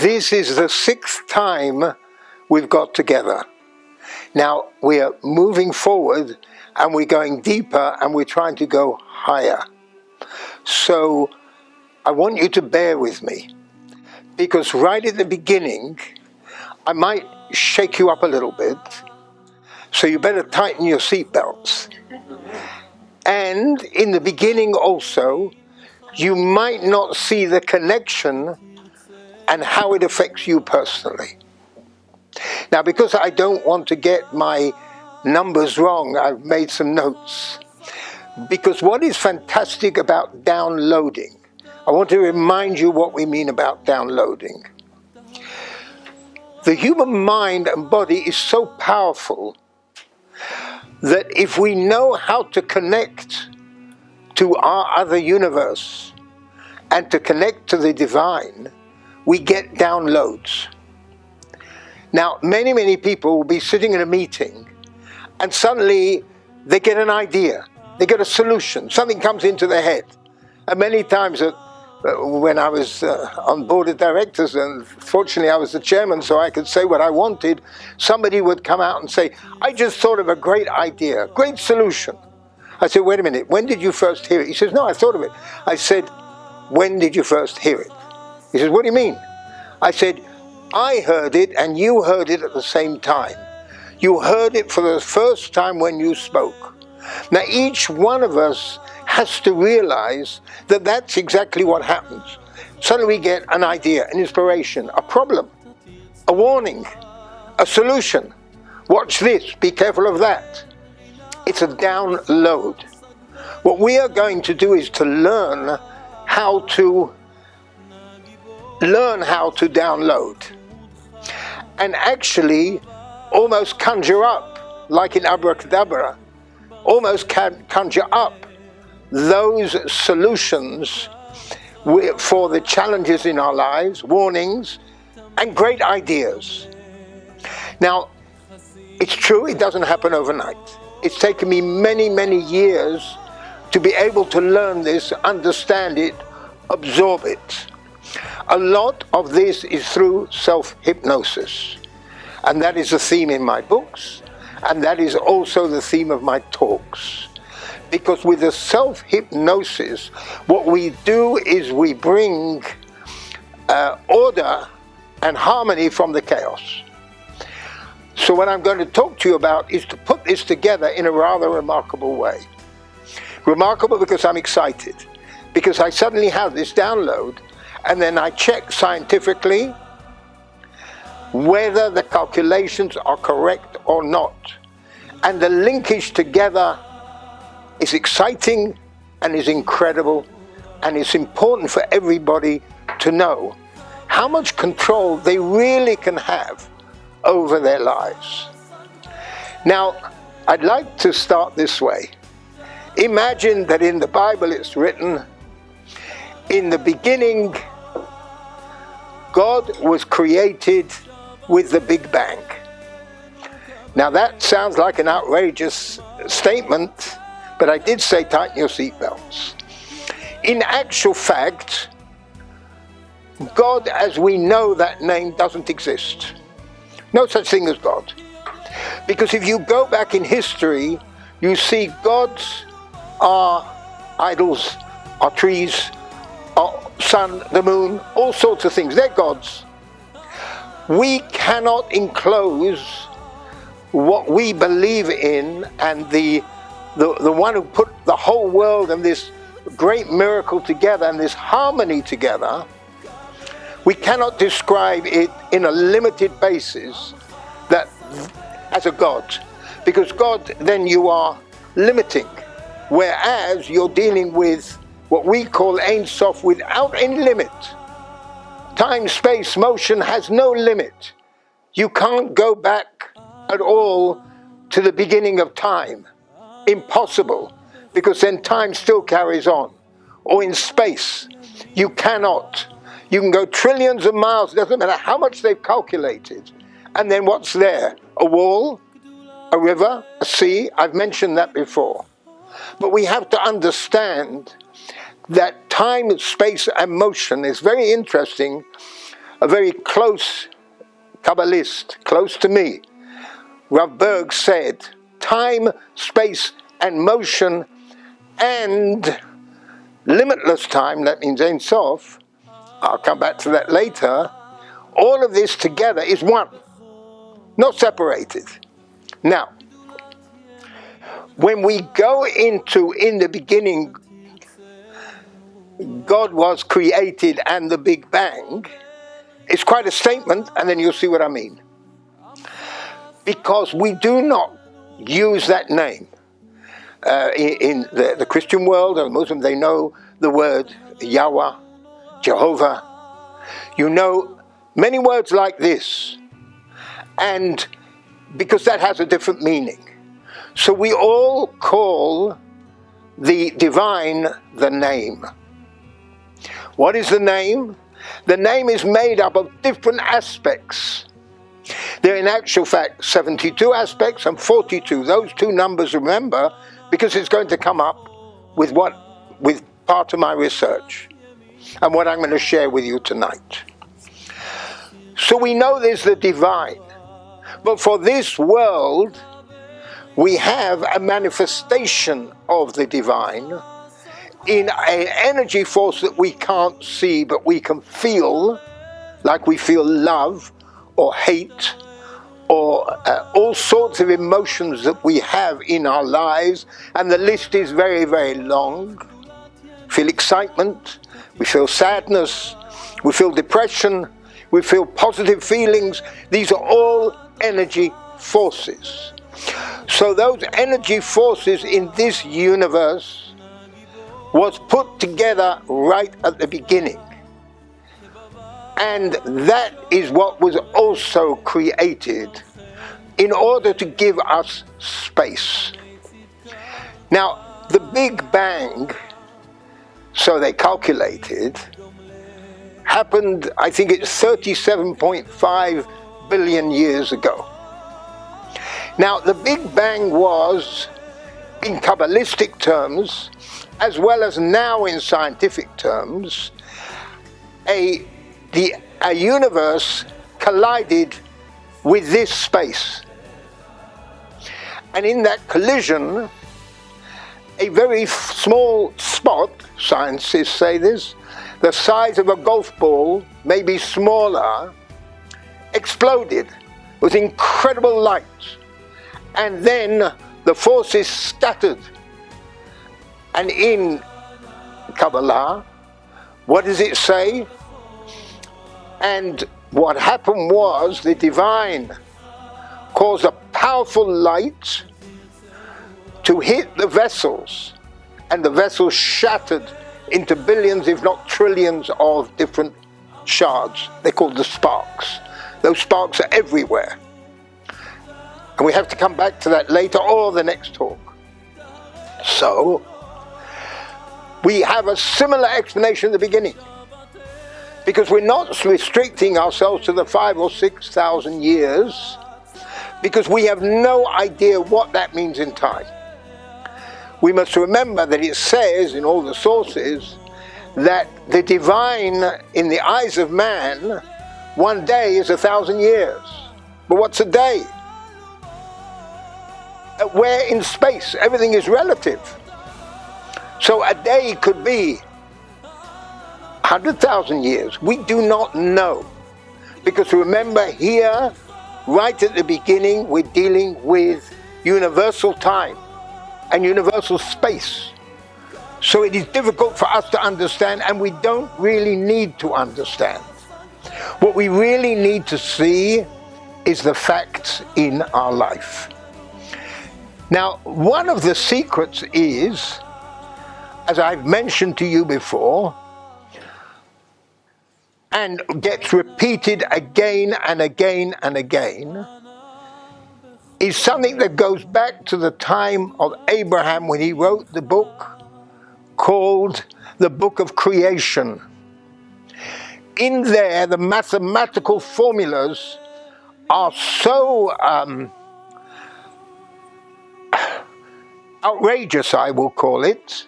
This is the 6th time we've got together. Now we are moving forward and we're going deeper and we're trying to go higher. So I want you to bear with me, because right at the beginning I might shake you up a little bit, so you better tighten your seatbelts. And in the beginning also, you might not see the connection and how it affects you personally. Now, because I don't want to get my numbers wrong, I've made some notes. Because what is fantastic about downloading, I want to remind you what we mean about downloading. The human mind and body is so powerful that if we know how to connect to our other universe and to connect to the divine, we get downloads. Now, many people will be sitting in a meeting and suddenly they get an idea, they get a solution, something comes into their head. And many times when I was on board of directors, and fortunately I was the chairman so I could say what I wanted, somebody would come out and say, I just thought of a great idea, great solution. I said, wait a minute, when did you first hear it? He says, no, I thought of it. I said, when did you first hear it? He says, what do you mean? I said, I heard it and you heard it at the same time. You heard it for the first time when you spoke. Now each one of us has to realize that that's exactly what happens. Suddenly we get an idea, an inspiration, a problem, a warning, a solution. Watch this, be careful of that. It's a download. What we are going to do is to learn how to download, and actually almost conjure up, like in abracadabra, almost conjure up those solutions for the challenges in our lives, warnings, and great ideas. Now, it's true, it doesn't happen overnight. It's taken me many years to be able to learn this, understand it, absorb it. A lot of this is through self-hypnosis, and that is the theme in my books, and that is also the theme of my talks. Because with the self-hypnosis, what we do is we bring order and harmony from the chaos. So what I'm going to talk to you about is to put this together in a rather remarkable way. Remarkable because I'm excited, because I suddenly have this download, and then I check scientifically whether the calculations are correct or not. And the linkage together is exciting and is incredible, and it's important for everybody to know how much control they really can have over their lives. Now, I'd like to start this way. Imagine that in the Bible it's written, in the beginning, God was created with the Big Bang. Now that sounds like an outrageous statement, but I did say tighten your seatbelts. In actual fact, God as we know that name doesn't exist. No such thing as God. Because if you go back in history, you see gods are idols, are trees, are sun, the moon, all sorts of things. They're gods. We cannot enclose what we believe in, and the one who put the whole world and this great miracle together and this harmony together, we cannot describe it in a limited basis that as a God, because God, then you are limiting, whereas you're dealing with what we call Ein Sof, without any limit. Time, space, motion has no limit. You can't go back at all to the beginning of time. Impossible, because then time still carries on. Or in space, you cannot. You can go trillions of miles, it doesn't matter how much they've calculated. And then what's there? A wall, a river, a sea. I've mentioned that before. But we have to understand that time, space, and motion is very interesting. a very close Kabbalist, close to me, Rav Berg, said, time, space, and motion, and limitless time, that means Ein Sof, I'll come back to that later, all of this together is one, not separated. Now, when we go into, in the beginning, God was created and the Big Bang, it's quite a statement, and then you'll see what I mean. Because we do not use that name. In the Christian world or the Muslim, they know the word Yahweh, Jehovah. You know many words like this. And because that has a different meaning. So we all call the divine the name. What is the name? The name is made up of different aspects. There are in actual fact 72 aspects and 42. Those two numbers, remember, because it's going to come up with part of my research and what I'm going to share with you tonight. So we know there's the divine. But for this world, we have a manifestation of the divine in an energy force that we can't see, but we can feel, like we feel love or hate, or all sorts of emotions that we have in our lives, and the list is very, very long. We feel excitement, we feel sadness, we feel depression, we feel positive feelings. These are all energy forces. So those energy forces in this universe was put together right at the beginning. And that is what was also created in order to give us space. Now, the Big Bang, so they calculated, happened, I think it's 37.5 billion years ago. Now, the Big Bang was, in Kabbalistic terms, as well as now in scientific terms, a universe collided with this space. And in that collision, a very small spot, scientists say this, the size of a golf ball, maybe smaller, exploded with incredible light. And then the forces scattered. And in Kabbalah, what does it say? And what happened was the divine caused a powerful light to hit the vessels, and the vessels shattered into billions, if not trillions, of different shards. They're called the sparks. Those sparks are everywhere. And we have to come back to that later or the next talk. So, we have a similar explanation at the beginning. Because we're not restricting ourselves to the 5,000 or 6,000 years, because we have no idea what that means in time. We must remember that it says in all the sources that the divine in the eyes of man, one day is 1,000 years. But what's a day? Where in space, everything is relative. So a day could be 100,000 years. We do not know. Because remember here, right at the beginning, we're dealing with universal time and universal space. So it is difficult for us to understand, and we don't really need to understand. What we really need to see is the facts in our life. Now, one of the secrets is, as I've mentioned to you before, and gets repeated again and again and again, is something that goes back to the time of Abraham when he wrote the book called the Book of Creation. In there, the mathematical formulas are so outrageous, I will call it,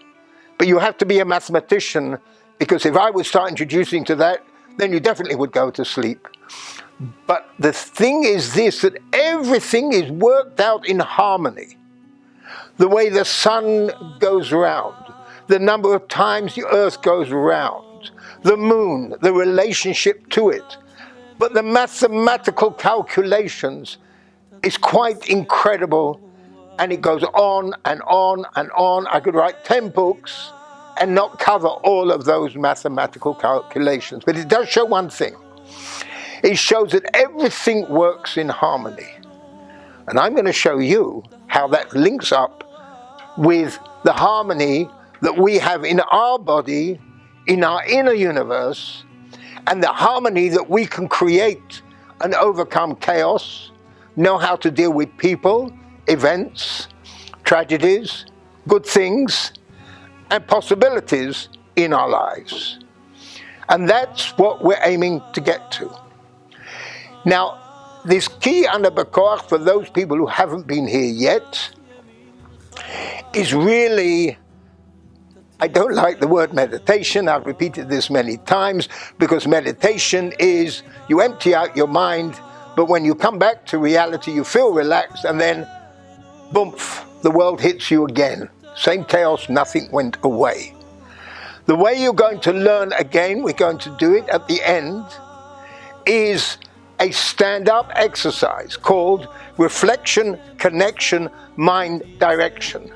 but you have to be a mathematician, because if I would start introducing to that, then you definitely would go to sleep. But the thing is this, that everything is worked out in harmony. The way the sun goes round, the number of times the earth goes round, the moon, the relationship to it. But the mathematical calculations is quite incredible, and it goes on and on and on. I could write 10 books and not cover all of those mathematical calculations. But it does show one thing. It shows that everything works in harmony. And I'm going to show you how that links up with the harmony that we have in our body, in our inner universe, and the harmony that we can create and overcome chaos, know how to deal with people, events, tragedies, good things, and possibilities in our lives. And that's what we're aiming to get to. Now, this key under Bekoach, for those people who haven't been here yet, is really, I don't like the word meditation. I've repeated this many times, because meditation is you empty out your mind, but when you come back to reality, you feel relaxed, and then, boom, the world hits you again. Same chaos, nothing went away. The way you're going to learn again, we're going to do it at the end, is a stand-up exercise called Reflection, Connection, Mind Direction.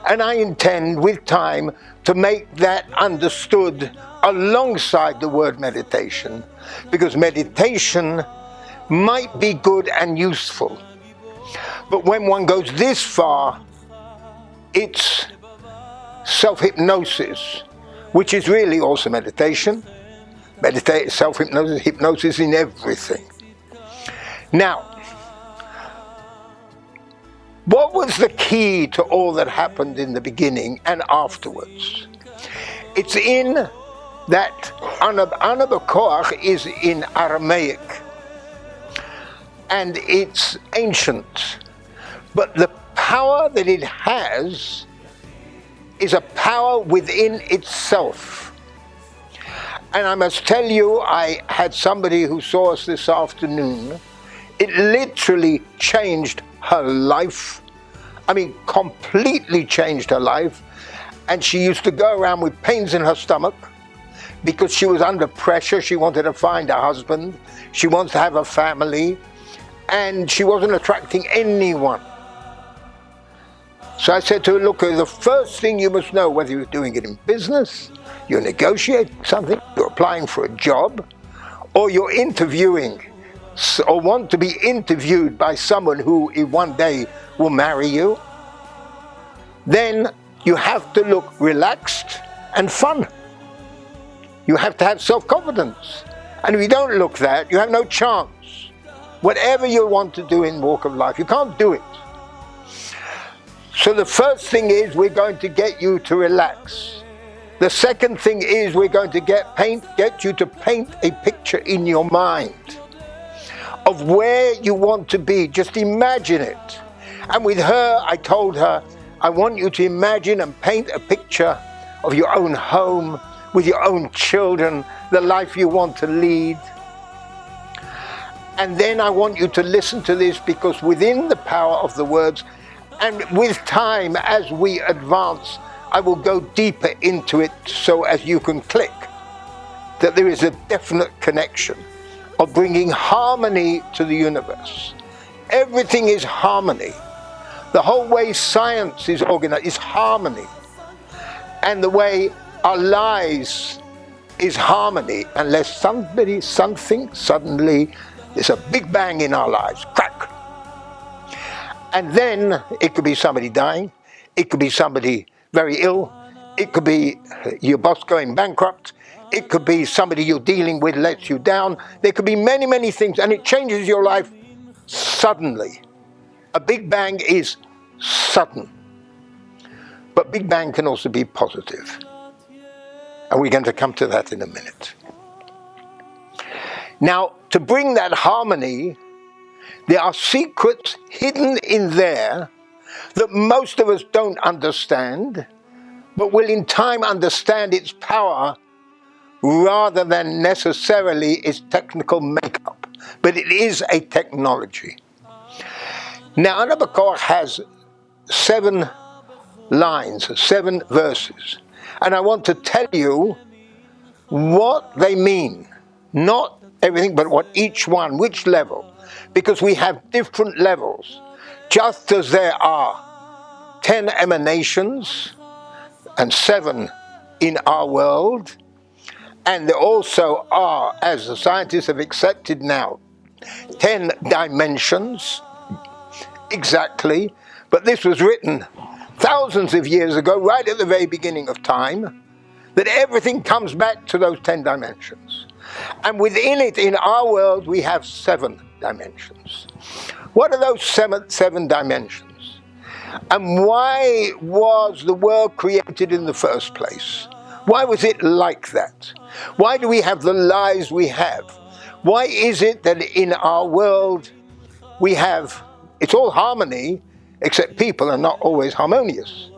And I intend, with time, to make that understood alongside the word meditation, because meditation might be good and useful. But when one goes this far, it's self-hypnosis, which is really also meditation. Self-hypnosis, hypnosis in everything. Now, what was the key to all that happened in the beginning and afterwards? It's in that Ana Bekoach is in Aramaic, and it's ancient, but the power that it has is a power within itself. And I must tell you, I had somebody who saw us this afternoon. It literally changed her life. I mean, completely changed her life. And she used to go around with pains in her stomach because she was under pressure. She wanted to find a husband. She wants to have a family. And she wasn't attracting anyone. So I said to her, look, the first thing you must know, whether you're doing it in business, you're negotiating something, you're applying for a job, or you're interviewing, or want to be interviewed by someone who one day will marry you, then you have to look relaxed and fun. You have to have self-confidence. And if you don't look that, you have no chance. Whatever you want to do in walk of life, you can't do it. So the first thing is we're going to get you to relax. The second thing is we're going to get you to paint a picture in your mind of where you want to be. Just imagine it. And with her, I told her, I want you to imagine and paint a picture of your own home, with your own children, the life you want to lead. And then I want you to listen to this, because within the power of the words, and with time as we advance, I will go deeper into it so as you can click that there is a definite connection of bringing harmony to the universe. Everything is harmony. The whole way science is organized is harmony. And the way our lives is harmony, unless something suddenly, there's a big bang in our lives, crack. And then it could be somebody dying, it could be somebody very ill, it could be your boss going bankrupt, it could be somebody you're dealing with lets you down. There could be many, many things, and it changes your life suddenly. A big bang is sudden. But big bang can also be positive. And we're going to come to that in a minute. Now, to bring that harmony, there are secrets hidden in there that most of us don't understand, but will in time understand its power rather than necessarily its technical makeup. But it is a technology. Now, Habakkuk has 7 lines, 7 verses. And I want to tell you what they mean. Not everything, but what each one, which level. Because we have different levels. Just as there are 10 emanations and 7 in our world, and there also are, as the scientists have accepted now, 10 dimensions, exactly, but this was written thousands of years ago, right at the very beginning of time, that everything comes back to those 10 dimensions. And within it, in our world, we have 7 dimensions. What are those 7 dimensions? And why was the world created in the first place? Why was it like that? Why do we have the lives we have? Why is it that in our world we have, it's all harmony, except people are not always harmonious.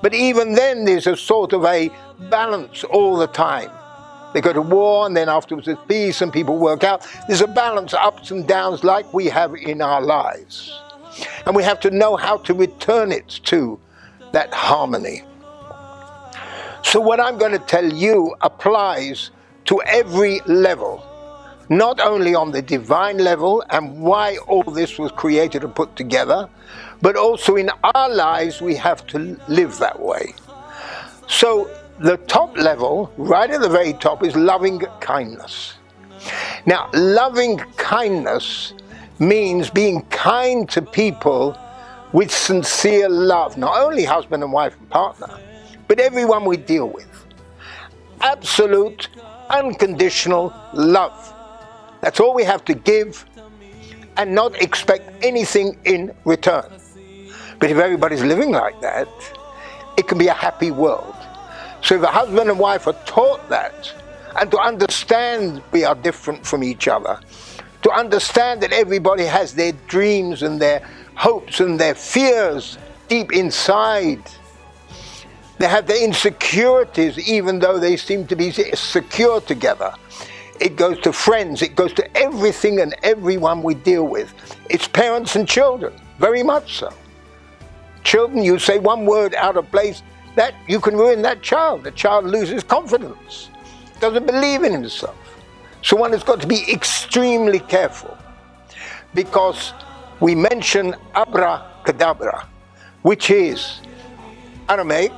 But even then there's a sort of a balance all the time. They go to war and then afterwards there's peace and people work out. There's a balance, ups and downs like we have in our lives. And we have to know how to return it to that harmony. So what I'm going to tell you applies to every level, not only on the divine level and why all this was created and put together, but also in our lives we have to live that way. So the top level, right at the very top, is loving kindness. Now, loving kindness means being kind to people with sincere love, not only husband and wife and partner, but everyone we deal with. Absolute, unconditional love. That's all we have to give and not expect anything in return. But if everybody's living like that, it can be a happy world. So if a husband and wife are taught that, and to understand we are different from each other, to understand that everybody has their dreams and their hopes and their fears deep inside, they have their insecurities even though they seem to be secure together. It goes to friends, it goes to everything and everyone we deal with. It's parents and children, very much so. Children, you say one word out of place, that you can ruin that child. The child loses confidence, doesn't believe in himself. So one has got to be extremely careful, because we mention abracadabra, which is Aramaic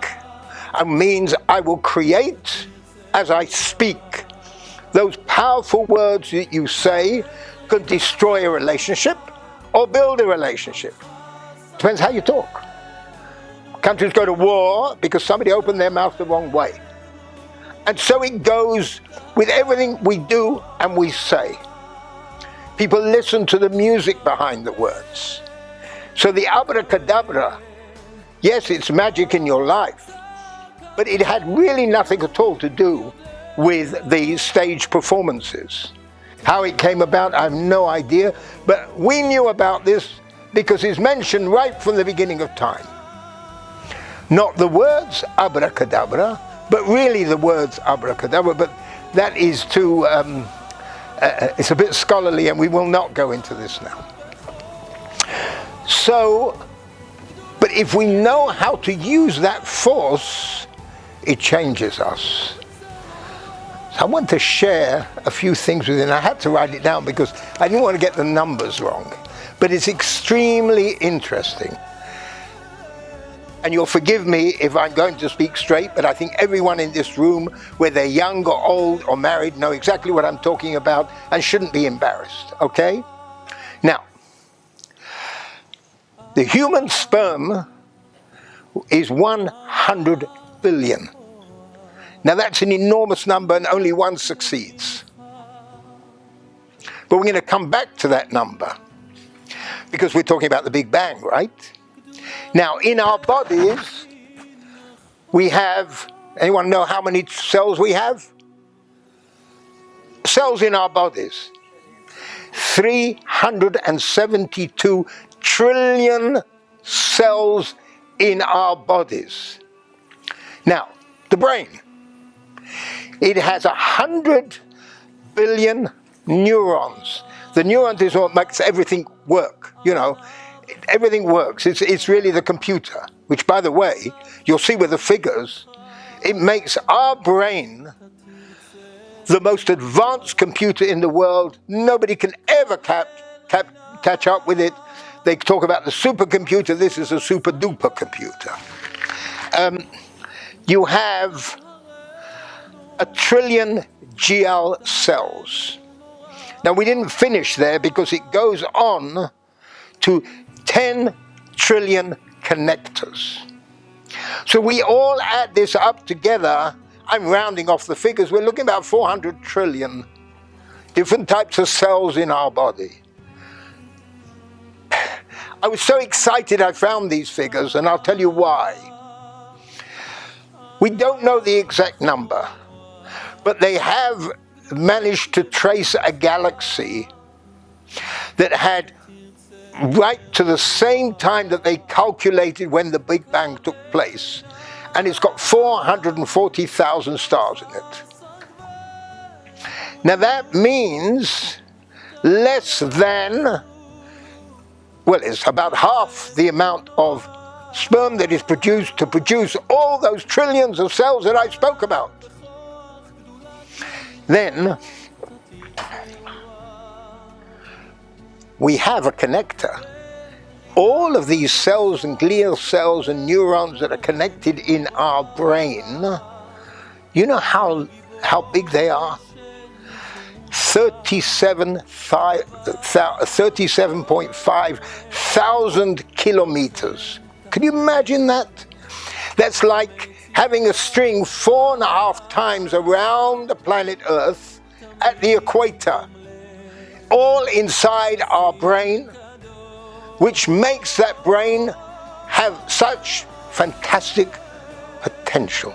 and means I will create as I speak. Those powerful words that you say could destroy a relationship or build a relationship. Depends how you talk. Countries go to war because somebody opened their mouth the wrong way. And so it goes with everything we do and we say. People listen to the music behind the words. So the abracadabra, yes, it's magic in your life, but it had really nothing at all to do with the stage performances. How it came about, I have no idea, but we knew about this because it's mentioned right from the beginning of time. Not the words abracadabra, but really the words abracadabra, but that is too, it's a bit scholarly and we will not go into this now. So, but if we know how to use that force, it changes us. So I want to share a few things with you, and I had to write it down because I didn't want to get the numbers wrong, but it's extremely interesting. And you'll forgive me if I'm going to speak straight, but I think everyone in this room, whether they're young or old or married, know exactly what I'm talking about and shouldn't be embarrassed, okay? Now, the human sperm is 100 billion. Now that's an enormous number and only one succeeds. But we're going to come back to that number because we're talking about the Big Bang, right? Now, in our bodies, we have, anyone know how many cells we have? Cells in our bodies. 372 trillion cells in our bodies. Now, the brain. It has 100 billion neurons. The neurons is what makes everything work, you know. Everything works. It's really the computer, which, by the way, you'll see with the figures, it makes our brain the most advanced computer in the world. Nobody can ever catch up with it. They talk about the supercomputer. This is a super duper computer. You have 1 trillion GL cells. Now, we didn't finish there because it goes on to 10 trillion connectors. So we all add this up together. I'm rounding off the figures. We're looking at about 400 trillion different types of cells in our body. I was so excited I found these figures, and I'll tell you why. We don't know the exact number, but they have managed to trace a galaxy that had, right to the same time that they calculated when the Big Bang took place, and it's got 440,000 stars in it. Now that means less than, well, it's about half the amount of sperm that is produced to produce all those trillions of cells that I spoke about. Then we have a connector. All of these cells and glial cells and neurons that are connected in our brain, you know how big they are? 37.5 thousand kilometers. Can you imagine that? That's like having a string 4.5 times around the planet Earth at the equator, all inside our brain, which makes that brain have such fantastic potential.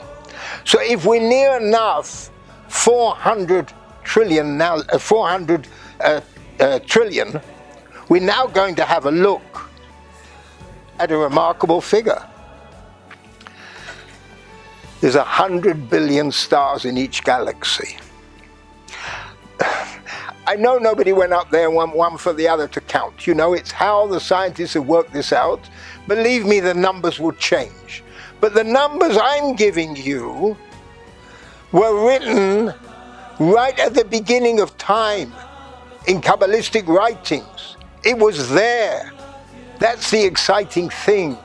So if we're near enough 400 trillion now, 400 trillion, we're now going to have a look at a remarkable figure. There's 100 billion stars in each galaxy. I know nobody went up there one for the other to count. You know, it's how the scientists have worked this out. Believe me, the numbers will change. But the numbers I'm giving you were written right at the beginning of time in Kabbalistic writings. It was there. That's the exciting thing.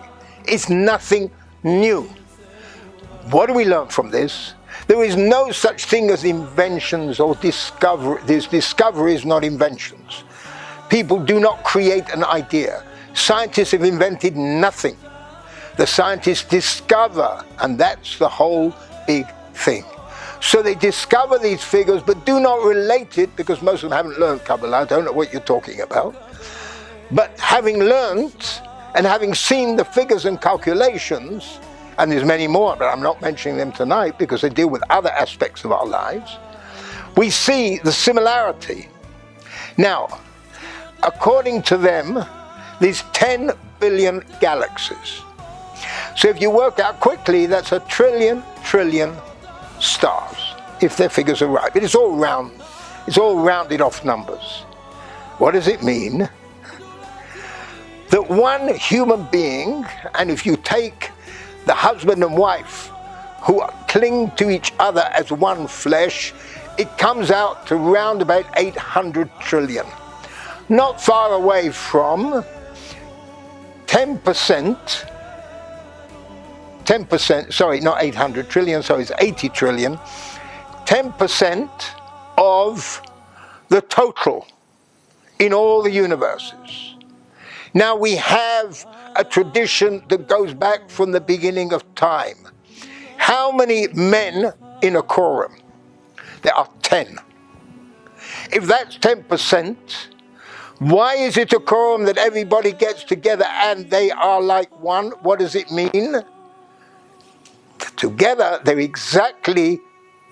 It's nothing new. What do we learn from this? There is no such thing as inventions or discovery. There's discoveries, not inventions. People do not create an idea. Scientists have invented nothing. The scientists discover, and that's the whole big thing. So they discover these figures, but do not relate it, because most of them haven't learned Kabbalah. I don't know what you're talking about. But having learned and having seen the figures and calculations, and there's many more, but I'm not mentioning them tonight because they deal with other aspects of our lives, we see the similarity. Now, according to them, there's 10 billion galaxies. So if you work out quickly, that's 1 trillion stars, if their figures are right. But it's all round. It's all rounded off numbers. What does it mean? That one human being, and if you take the husband and wife who cling to each other as one flesh, it comes out to round about 800 trillion. Not far away from 10%, sorry, not 800 trillion, so it's 80 trillion, 10% of the total in all the universes. Now we have a tradition that goes back from the beginning of time. How many men in a quorum? There are 10. If that's 10%, why is it a quorum that everybody gets together and they are like one? What does it mean? Together they're exactly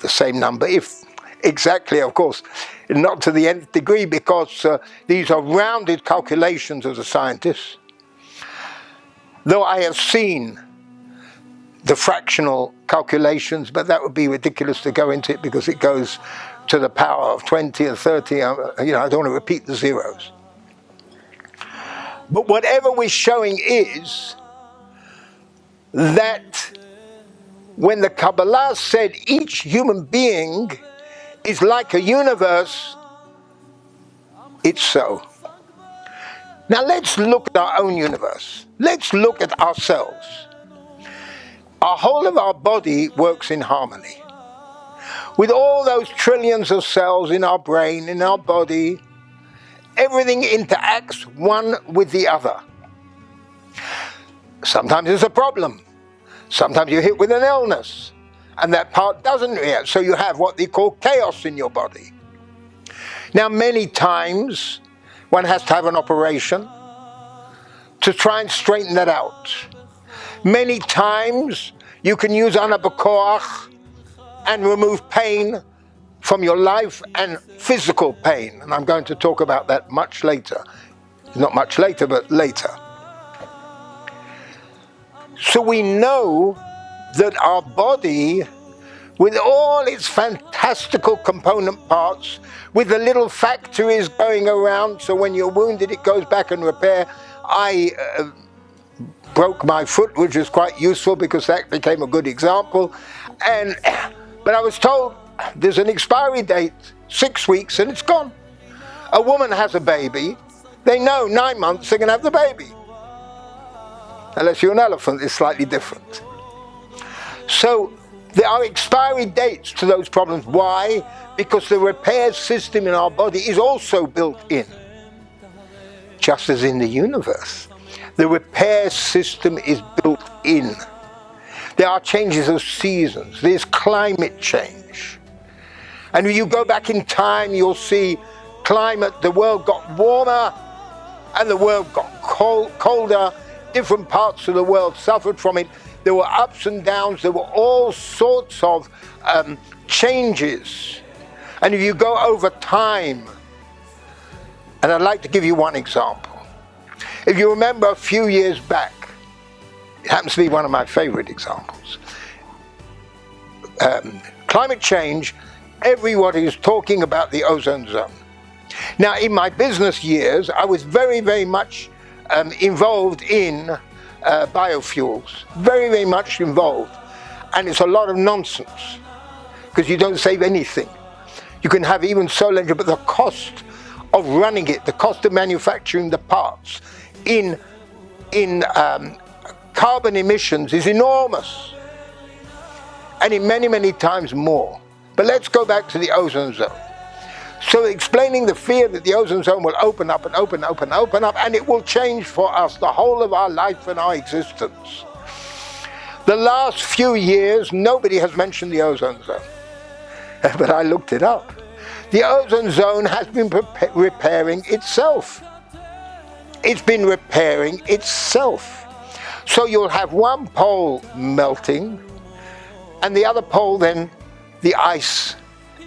the same number, if exactly, of course, not to the nth degree, because these are rounded calculations of the scientists. Though I have seen the fractional calculations, but that would be ridiculous to go into it because it goes to the power of 20 and 30. I don't want to repeat the zeros. But whatever we're showing is that when the Kabbalah said each human being is like a universe, it's so. Now let's look at our own universe. Let's look at ourselves. Our whole of our body works in harmony. With all those trillions of cells in our brain, in our body, everything interacts one with the other. Sometimes there's a problem. Sometimes you're hit with an illness, and that part doesn't react. So you have what they call chaos in your body. Now, many times, one has to have an operation to try and straighten that out. Many times, you can use anabakoach and remove pain from your life and physical pain. And I'm going to talk about that much later. Not much later, but later. So we know that our body, with all its fantastical component parts, with the little factories going around, so when you're wounded it goes back and repair. I broke my foot, which was quite useful because that became a good example. But I was told there's an expiry date, 6 weeks, and it's gone. A woman has a baby, they know 9 months they're going to have the baby. Unless you're an elephant, it's slightly different. So there are expiry dates to those problems. Why? Because the repair system in our body is also built in. Just as in the universe, the repair system is built in. There are changes of seasons. There's climate change. And when you go back in time, you'll see climate, the world got warmer and the world got colder. Different parts of the world suffered from it. There were ups and downs. There were all sorts of changes. And if you go over time, and I'd like to give you one example. If you remember a few years back, it happens to be one of my favorite examples. Climate change, everybody is talking about the ozone zone. Now, in my business years, I was very, very much involved in biofuels, very, very much involved. And it's a lot of nonsense because you don't save anything. You can have even solar energy, but the cost of running it, the cost of manufacturing the parts in carbon emissions is enormous, and in many, many times more. But let's go back to the ozone zone. So explaining the fear that the ozone zone will open up and open up and open up, and it will change for us the whole of our life and our existence. The last few years, nobody has mentioned the ozone zone. But I looked it up. The ozone zone has been repairing itself. It's been repairing itself. So you'll have one pole melting, and the other pole, then the ice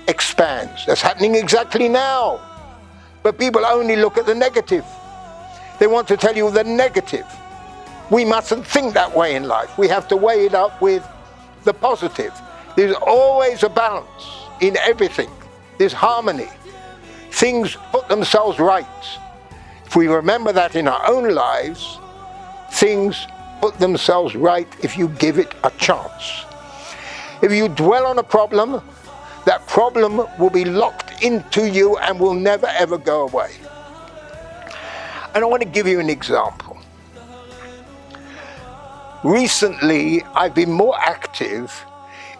expands. That's happening exactly now. But people only look at the negative. They want to tell you the negative. We mustn't think that way in life. We have to weigh it up with the positive. There's always a balance in everything. There's harmony. Things put themselves right. If we remember that in our own lives, things put themselves right if you give it a chance. If you dwell on a problem, that problem will be locked into you and will never ever go away. And I want to give you an example. Recently, I've been more active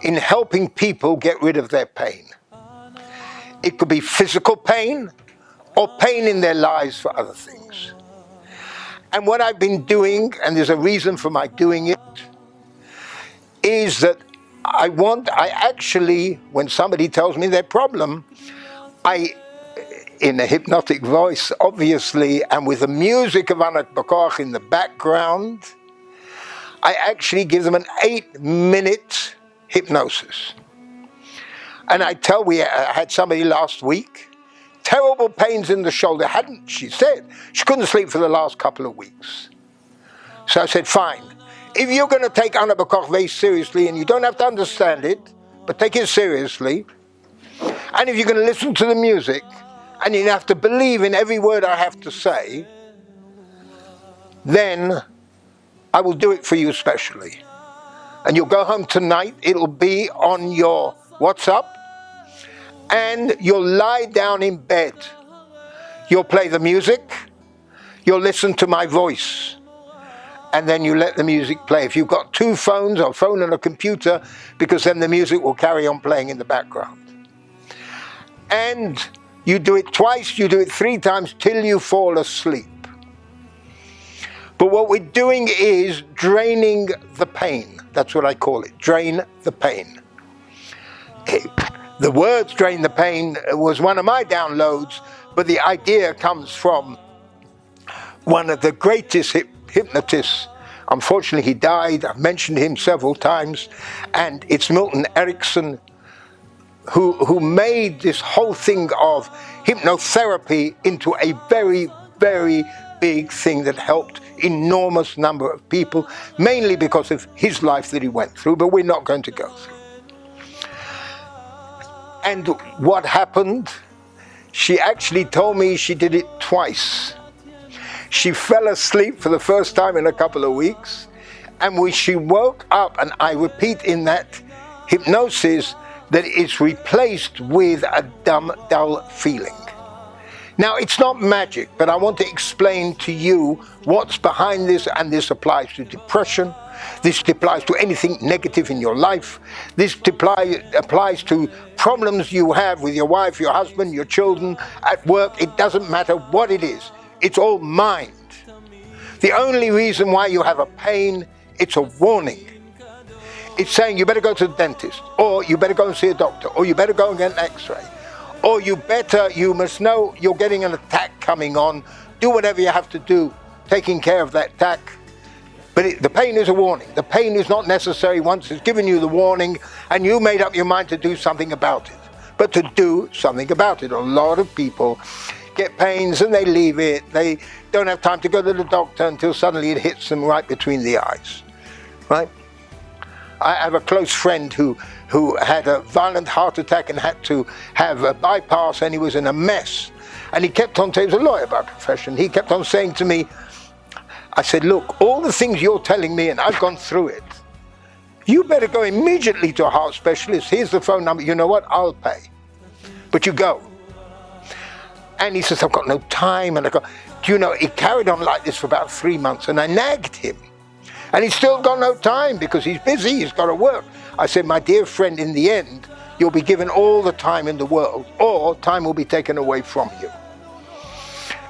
in helping people get rid of their pain. It could be physical pain or pain in their lives for other things. And what I've been doing, and there's a reason for my doing it, is that I actually, when somebody tells me their problem, in a hypnotic voice, obviously, and with the music of Anak Bakoch in the background, I actually give them an 8-minute hypnosis. And I had somebody last week, terrible pains in the shoulder. She said she couldn't sleep for the last couple of weeks. So I said, fine, If you're going to take Anabakoch very seriously, and you don't have to understand it, but take it seriously, and if you're going to listen to the music, and you have to believe in every word I have to say, then I will do it for you specially. And you'll go home tonight, it'll be on your WhatsApp, and you'll lie down in bed. You'll play the music, you'll listen to my voice, and then you let the music play. If you've got two phones, or a phone and a computer, because then the music will carry on playing in the background. And you do it twice, you do it 3 times, till you fall asleep. But what we're doing is draining the pain. That's what I call it, drain the pain. The words drain the pain was one of my downloads, but the idea comes from one of the greatest hypnotists. Unfortunately, he died. I've mentioned him several times. And it's Milton Erickson who made this whole thing of hypnotherapy into a very, very big thing that helped enormous number of people, mainly because of his life that he went through, but we're not going to go through. And what happened? She actually told me she did it twice. She fell asleep for the first time in a couple of weeks, and when she woke up, and I repeat in that hypnosis, that it's replaced with a dumb, dull feeling. Now, it's not magic, but I want to explain to you what's behind this, and this applies to depression. This applies to anything negative in your life. This applies to problems you have with your wife, your husband, your children, at work. It doesn't matter what it is. It's all mind. The only reason why you have a pain, it's a warning. It's saying you better go to the dentist, or you better go and see a doctor, or you better go and get an x-ray, or you must know you're getting an attack coming on. Do whatever you have to do, taking care of that attack. But the pain is a warning. The pain is not necessary once it's given you the warning and you made up your mind to do something about it. But to do something about it. A lot of people get pains and they leave it. They don't have time to go to the doctor until suddenly it hits them right between the eyes. Right? I have a close friend who had a violent heart attack and had to have a bypass, and he was in a mess. And he kept on saying, he was a lawyer by profession, he kept on saying to me, I said, look, all the things you're telling me, and I've gone through it, you better go immediately to a heart specialist. Here's the phone number. You know what? I'll pay. But you go. And he says, I've got no time. And I go, do you know, it carried on like this for about 3 months, and I nagged him. And he's still got no time because he's busy, he's got to work. I said, my dear friend, in the end, you'll be given all the time in the world, or time will be taken away from you.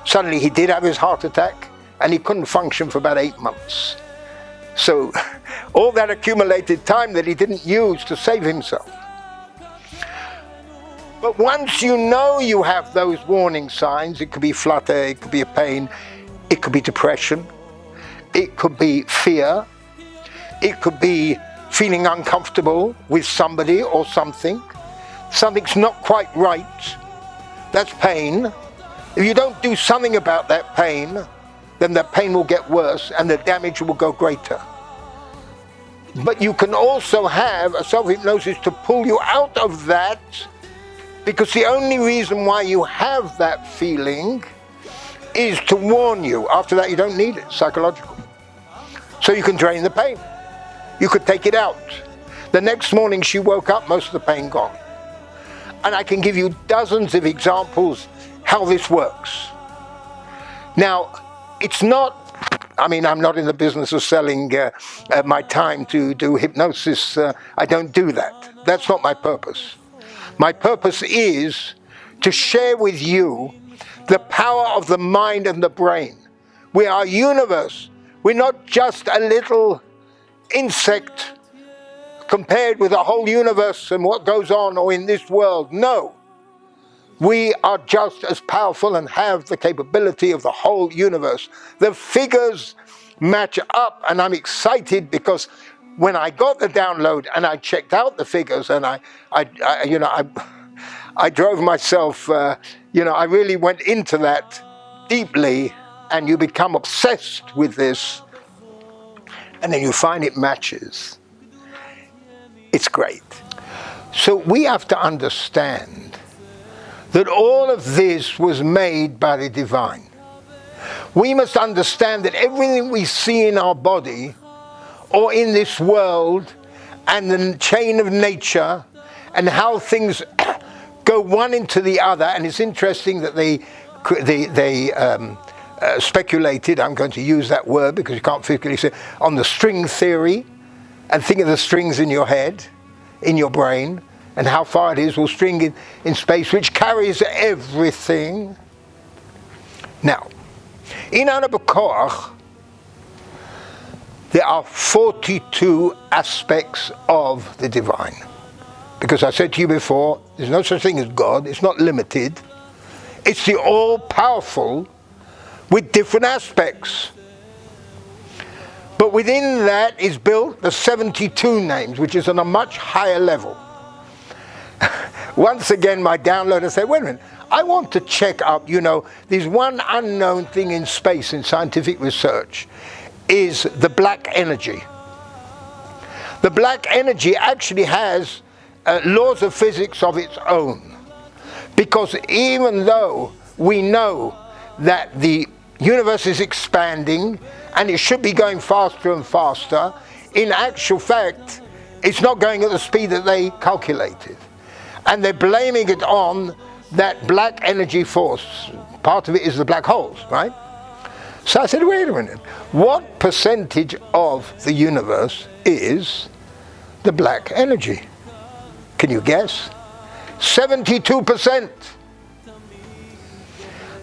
Suddenly he did have his heart attack, and he couldn't function for about 8 months. So all that accumulated time that he didn't use to save himself. But once you know you have those warning signs, it could be flutter, it could be a pain, it could be depression, it could be fear, it could be feeling uncomfortable with somebody or something. Something's not quite right. That's pain. If you don't do something about that pain, then that pain will get worse and the damage will go greater. But you can also have a self-hypnosis to pull you out of that, because the only reason why you have that feeling is to warn you. After that, you don't need it, psychological. So you can drain the pain. You could take it out. The next morning she woke up, most of the pain gone. And I can give you dozens of examples how this works. Now, it's not, I'm not in the business of selling my time to do hypnosis. I don't do that. That's not my purpose. My purpose is to share with you the power of the mind and the brain. We are a universe. We're not just a little insect compared with the whole universe and what goes on or in this world. No. We are just as powerful and have the capability of the whole universe. The figures match up, and I'm excited because when I got the download and I checked out the figures, and I drove myself, I really went into that deeply, and you become obsessed with this. and then you find it matches. It's great. So we have to understand that all of this was made by the divine. We must understand that everything we see in our body or in this world and the chain of nature and how things go one into the other, and it's interesting that they speculated, I'm going to use that word because you can't physically say, on the string theory, and think of the strings in your head, in your brain, and how far it is, or string in space, which carries everything. Now, in Anabakoach, there are 42 aspects of the divine. Because I said to you before, there's no such thing as God, it's not limited. It's the all-powerful with different aspects. But within that is built the 72 names, which is on a much higher level. Once again, my downloader said, wait a minute, I want to check up, there's one unknown thing in space in scientific research, is the black energy. The black energy actually has laws of physics of its own. Because even though we know that the universe is expanding and it should be going faster and faster, in actual fact, it's not going at the speed that they calculated. And they're blaming it on that black energy force. Part of it is the black holes, right? So I said, wait a minute, what percentage of the universe is the black energy? Can you guess? 72%.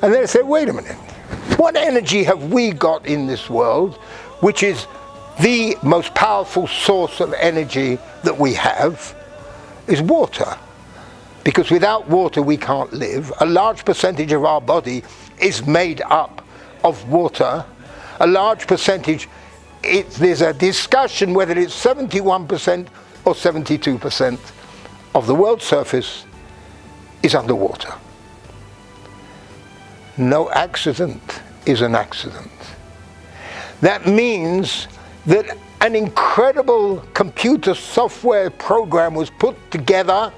And then I said, wait a minute, what energy have we got in this world, which is the most powerful source of energy that we have, is water. Because without water we can't live. A large percentage of our body is made up of water. A large percentage, there's a discussion whether it's 71% or 72% of the world's surface is underwater. No accident is an accident. That means that an incredible computer software program was put together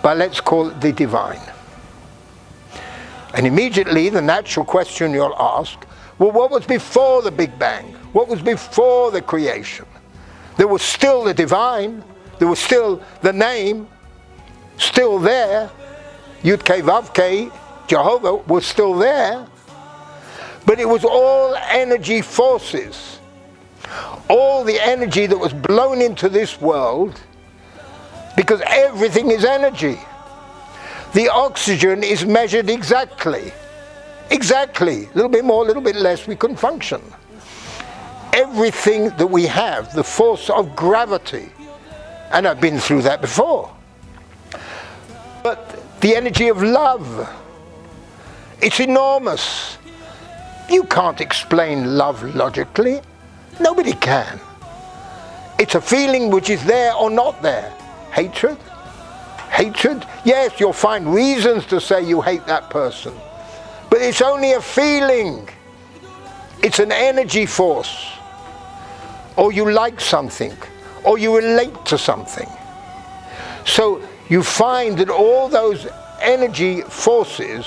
by, let's call it, the divine. And immediately the natural question you'll ask, well, what was before the Big Bang? What was before the creation? There was still the divine, there was still the name, still there. Yud-Kei Vav-Kei, Jehovah was still there. But it was all energy forces. All the energy that was blown into this world, because everything is energy. The oxygen is measured exactly. Exactly. A little bit more, a little bit less, we couldn't function. Everything that we have, the force of gravity, and I've been through that before. But the energy of love, it's enormous. You can't explain love logically. Nobody can. It's a feeling which is there or not there. Hatred? Hatred? Yes, you'll find reasons to say you hate that person. But it's only a feeling. It's an energy force. Or you like something. Or you relate to something. So you find that all those energy forces,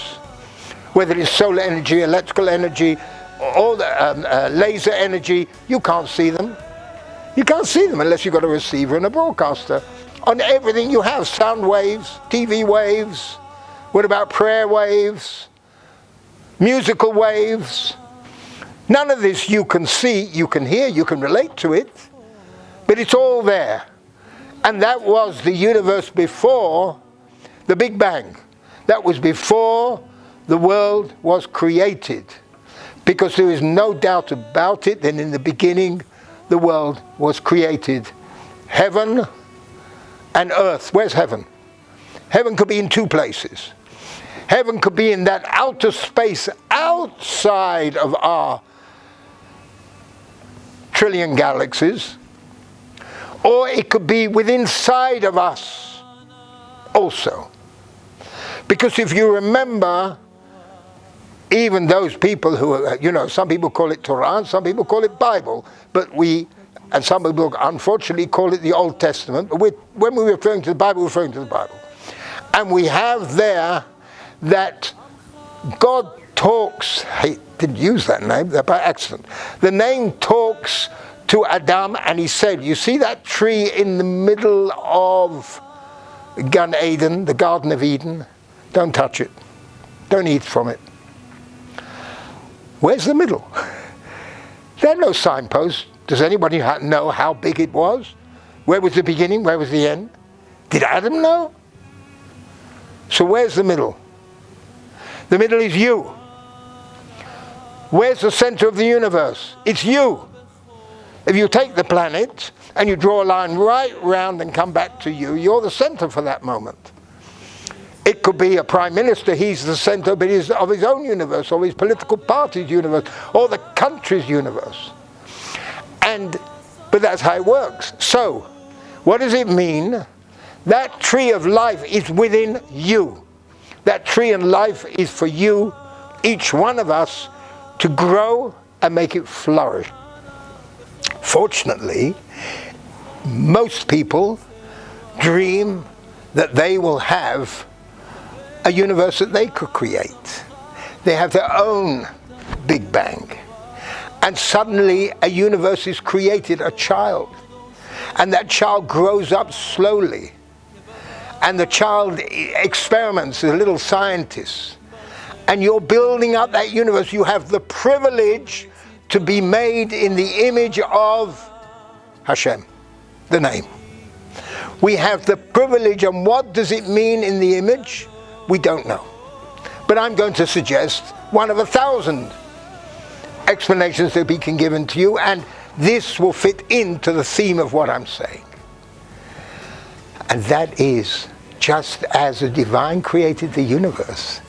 whether it's solar energy, electrical energy, all the laser energy, you can't see them. You can't see them unless you've got a receiver and a broadcaster. On everything you have, sound waves, TV waves, what about prayer waves, musical waves? None of this you can see, you can hear, you can relate to it, but it's all there. And that was the universe before the Big Bang. That was before the world was created. Because there is no doubt about it that in the beginning the world was created. Heaven and earth. Where's heaven? Heaven could be in two places. Heaven could be in that outer space outside of our trillion galaxies, or it could be within inside of us also. Because if you remember, Even those people who are, some people call it Torah, and some people call it Bible, and some people unfortunately call it the Old Testament, but when we're referring to the Bible, we're referring to the Bible. And we have there that God talks, I didn't use that name, by accident. The name talks to Adam, and he said, you see that tree in the middle of Gan Eden, the Garden of Eden? Don't touch it. Don't eat from it. Where's the middle? There are no signposts. Does anybody know how big it was? Where was the beginning? Where was the end? Did Adam know? So where's the middle? The middle is you. Where's the center of the universe? It's you. If you take the planet and you draw a line right round and come back to you, you're the center for that moment. It could be a prime minister, he's the center, but he's of his own universe, or his political party's universe, or the country's universe. But that's how it works. So, what does it mean? That tree of life is within you. That tree of life is for you, each one of us, to grow and make it flourish. Fortunately, most people dream that they will have a universe that they could create. They have their own Big Bang. And suddenly a universe is created, a child. And that child grows up slowly. And the child experiments as a little scientist. And you're building up that universe. You have the privilege to be made in the image of Hashem, the name. We have the privilege, and what does it mean in the image? We don't know. But I'm going to suggest one of 1,000 explanations that we can give to you, and this will fit into the theme of what I'm saying. And that is, just as the divine created the universe,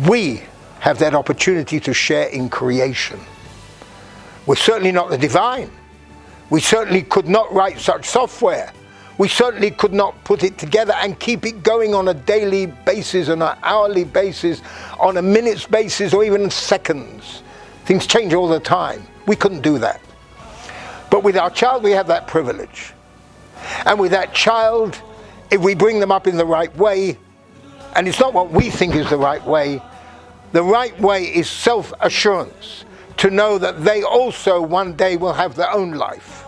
we have that opportunity to share in creation. We're certainly not the divine. We certainly could not write such software. We certainly could not put it together and keep it going on a daily basis, on an hourly basis, on a minute's basis, or even seconds. Things change all the time. We couldn't do that. But with our child, we have that privilege. And with that child, if we bring them up in the right way, and it's not what we think is the right way is self-assurance, to know that they also one day will have their own life.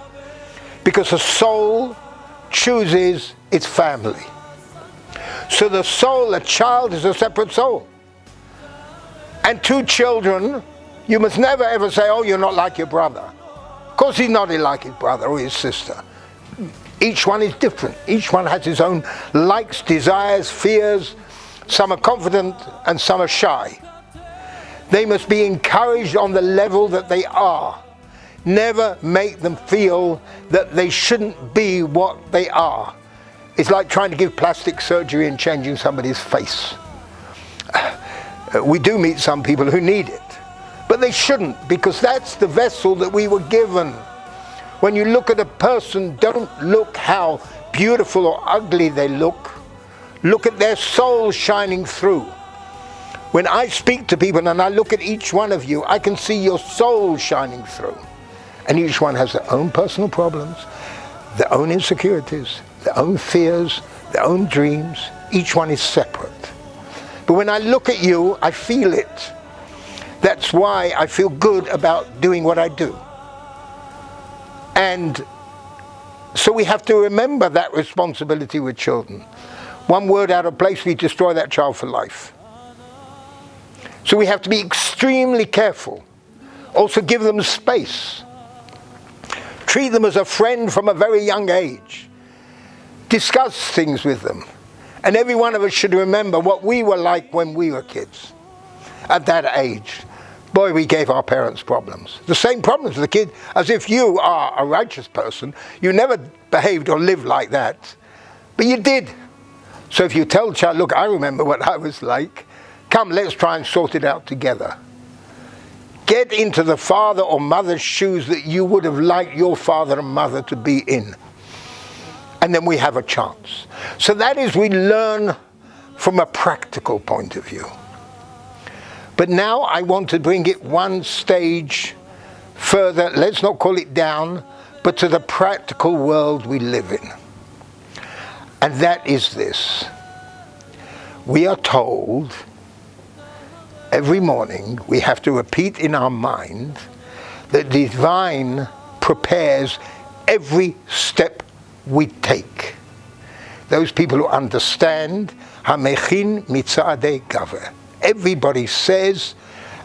Because a soul chooses its family. So the soul, a child, is a separate soul. And two children, you must never ever say, oh, you're not like your brother. Of course he's not like his brother or his sister. Each one is different. Each one has his own likes, desires, fears. Some are confident and some are shy. They must be encouraged on the level that they are. Never make them feel that they shouldn't be what they are. It's like trying to give plastic surgery and changing somebody's face. We do meet some people who need it, but they shouldn't, because that's the vessel that we were given. When you look at a person, don't look how beautiful or ugly they look. Look at their soul shining through. When I speak to people and I look at each one of you, I can see your soul shining through. And each one has their own personal problems, their own insecurities, their own fears, their own dreams. Each one is separate. But when I look at you, I feel it. That's why I feel good about doing what I do. And so we have to remember that responsibility with children. One word out of place, we destroy that child for life. So we have to be extremely careful. Also give them space. Treat them as a friend from a very young age. Discuss things with them. And every one of us should remember what we were like when we were kids. At that age. Boy, we gave our parents problems. The same problems as the kid, as if you are a righteous person. You never behaved or lived like that. But you did. So if you tell the child, look, I remember what I was like. Come, let's try and sort it out together. Get into the father or mother's shoes that you would have liked your father and mother to be in. And then we have a chance. So that is, we learn from a practical point of view. But now I want to bring it one stage further, let's not call it down, but to the practical world we live in. And that is this. We are told every morning we have to repeat in our mind that the divine prepares every step we take. Those people who understand, Hamechin mitzadei gaver. Everybody says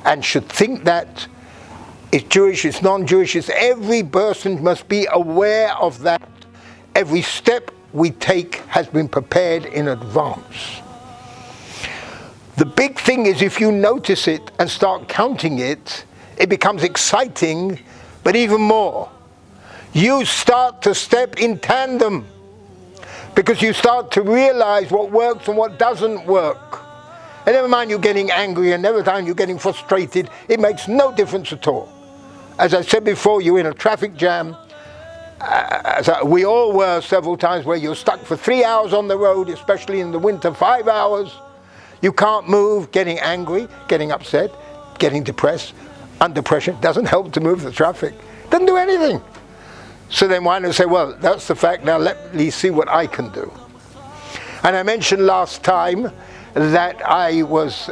and should think that. It's Jewish, it's non-Jewish, it's every person must be aware of that. Every step we take has been prepared in advance. The big thing is if you notice it and start counting it, it becomes exciting, but even more. You start to step in tandem because you start to realize what works and what doesn't work. And never mind you getting angry and never mind you getting frustrated, it makes no difference at all. As I said before, you're in a traffic jam, as we all were several times, where you're stuck for 3 hours on the road, especially in the winter, 5 hours. You can't move, getting angry, getting upset, getting depressed, under pressure. Doesn't help to move the traffic. Doesn't do anything. So then why not say, well, that's the fact, now let me see what I can do. And I mentioned last time that I was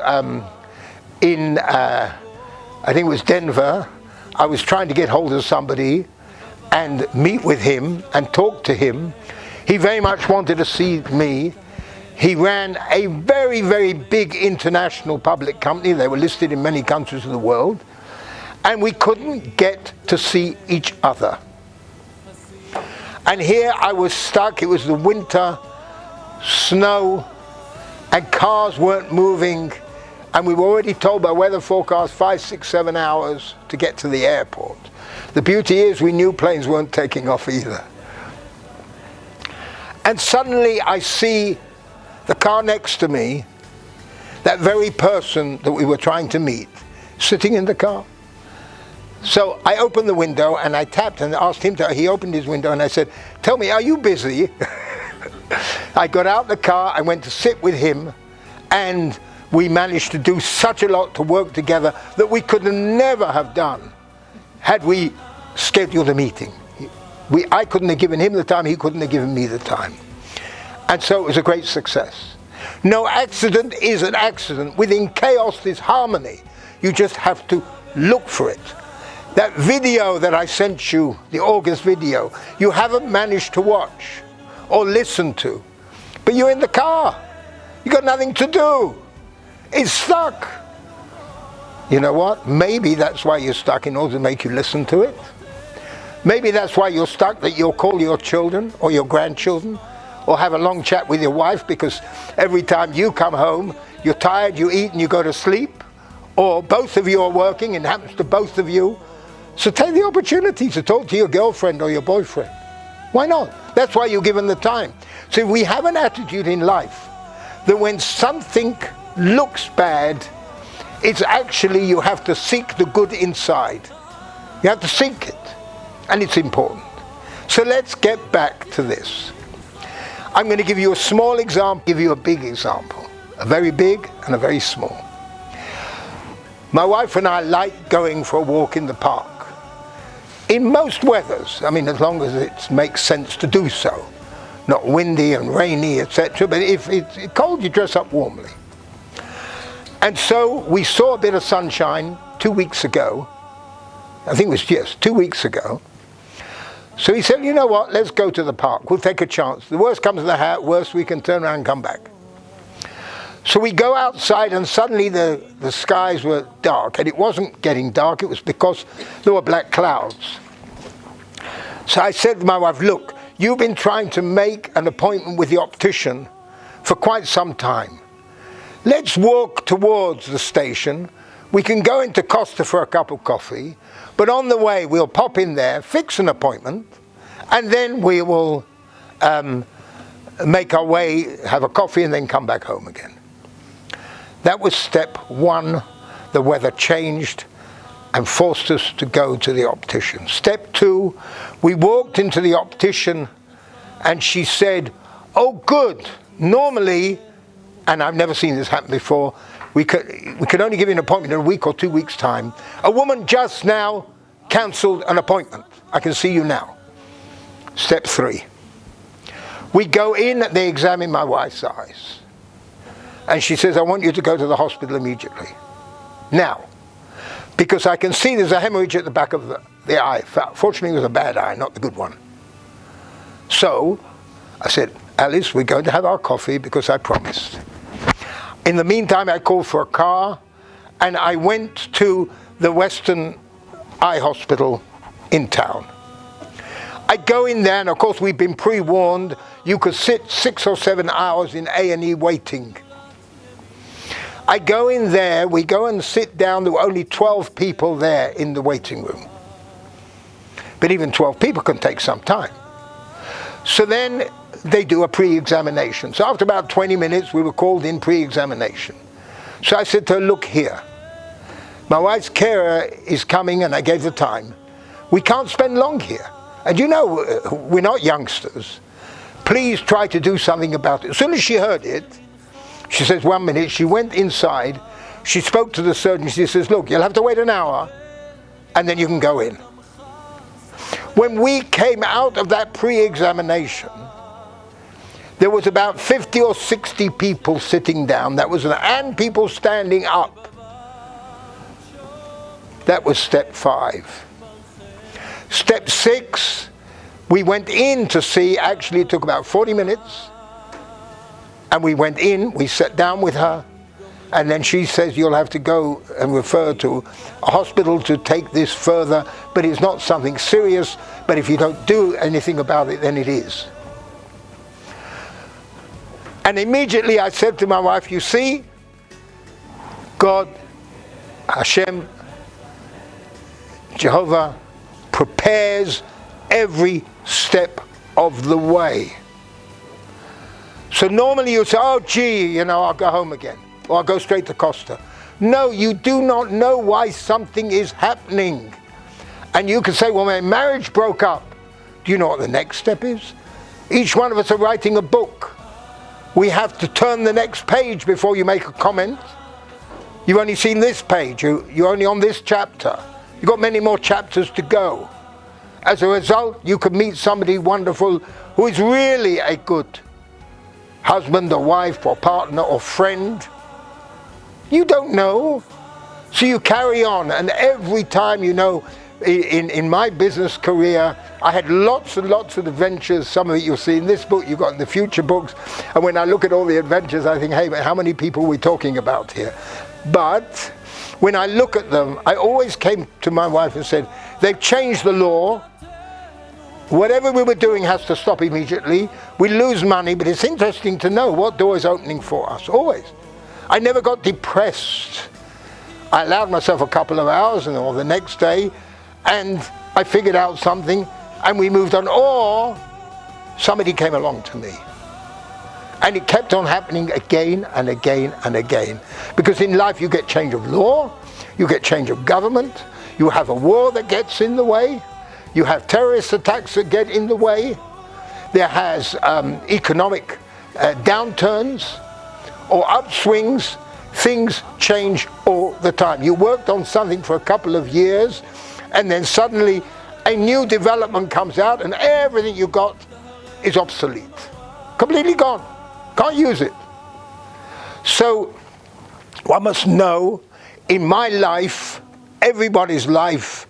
in, I think it was Denver. I was trying to get hold of somebody and meet with him and talk to him. He very much wanted to see me. He ran a very, very big international public company. They were listed in many countries of the world. And we couldn't get to see each other. And here I was stuck. It was the winter, snow, and cars weren't moving. And we were already told by weather forecast 5, 6, 7 hours to get to the airport. The beauty is we knew planes weren't taking off either. And suddenly I see the car next to me, that very person that we were trying to meet, sitting in the car. So I opened the window and I tapped and asked him to, he opened his window and I said, tell me, are you busy? I got out the car, I went to sit with him, and we managed to do such a lot to work together that we could never have done had we scheduled a meeting. I couldn't have given him the time, he couldn't have given me the time. And so it was a great success. No accident is an accident. Within chaos there's harmony. You just have to look for it. That video that I sent you, the August video, you haven't managed to watch or listen to, but you're in the car. You got nothing to do. It's stuck. You know what? Maybe that's why you're stuck, in order to make you listen to it. Maybe that's why you're stuck, that you'll call your children or your grandchildren or have a long chat with your wife, because every time you come home, you're tired, you eat and you go to sleep, or both of you are working and it happens to both of you. So take the opportunity to talk to your girlfriend or your boyfriend. Why not? That's why you're given the time. So we have an attitude in life that when something looks bad, it's actually you have to seek the good inside. You have to seek it. And it's important. So let's get back to this. I'm going to give you a small example, give you a big example. A very big and a very small. My wife and I like going for a walk in the park. In most weathers, I mean, as long as it makes sense to do so. Not windy and rainy, etc. But if it's cold, you dress up warmly. And so we saw a bit of sunshine 2 weeks ago. I think it was just 2 weeks ago. So he said, you know what, let's go to the park. We'll take a chance. The worst comes to the worst, we can turn around and come back. So we go outside and suddenly the skies were dark. And it wasn't getting dark, it was because there were black clouds. So I said to my wife, look, you've been trying to make an appointment with the optician for quite some time. Let's walk towards the station. We can go into Costa for a cup of coffee, but on the way we'll pop in there, fix an appointment, and then we will make our way, have a coffee, and then come back home again. That was step one. The weather changed and forced us to go to the optician. Step two, we walked into the optician and she said, oh good, normally, and I've never seen this happen before, we can only give you an appointment in a week or 2 weeks' time. A woman just now cancelled an appointment. I can see you now. Step 3. We go in, they examine my wife's eyes. And she says, I want you to go to the hospital immediately. Now, because I can see there's a hemorrhage at the back of the eye. Fortunately, it was a bad eye, not the good one. So, I said, Alice, we're going to have our coffee because I promised. In the meantime, I called for a car and I went to the Western Eye Hospital in town. I go in there, and of course we've been pre-warned, you could sit 6 or 7 hours in A&E waiting. I go in there, we go and sit down, there were only 12 people there in the waiting room. But even 12 people can take some time. So then they do a pre-examination. So after about 20 minutes, we were called in pre-examination. So I said to her, look here. My wife's Cara is coming, and I gave the time. We can't spend long here. And you know, we're not youngsters. Please try to do something about it. As soon as she heard it, she says, 1 minute. She went inside. She spoke to the surgeon. She says, look, you'll have to wait an hour, and then you can go in. When we came out of that pre-examination, there was about 50 or 60 people sitting down. And people standing up. That was step 5. Step 6, we went in to see, actually it took about 40 minutes. And we went in, we sat down with her. And then she says, you'll have to go and refer to a hospital to take this further. But it's not something serious. But if you don't do anything about it, then it is. And immediately I said to my wife, you see, God, Hashem, Jehovah, prepares every step of the way. So normally you say, oh gee, I'll go home again. Or I'll go straight to Costa. No, you do not know why something is happening. And you can say, well, my marriage broke up. Do you know what the next step is? Each one of us are writing a book. We have to turn the next page before you make a comment. You've only seen this page. You're only on this chapter. You've got many more chapters to go. As a result, you could meet somebody wonderful who is really a good husband or wife or partner or friend. You don't know. So you carry on. And every time, in my business career, I had lots and lots of adventures. Some of it you'll see in this book, you've got in the future books. And when I look at all the adventures, I think, hey, how many people are we talking about here? But when I look at them, I always came to my wife and said, they've changed the law. Whatever we were doing has to stop immediately. We lose money, but it's interesting to know what door is opening for us, always. I never got depressed. I allowed myself a couple of hours or the next day, and I figured out something, and we moved on. Or somebody came along to me. And it kept on happening again and again and again. Because in life you get change of law, you get change of government, you have a war that gets in the way, you have terrorist attacks that get in the way, there has economic downturns or upswings. Things change all the time. You worked on something for a couple of years, and then suddenly a new development comes out and everything you got is obsolete. Completely gone. Can't use it. So one must know, in my life, everybody's life,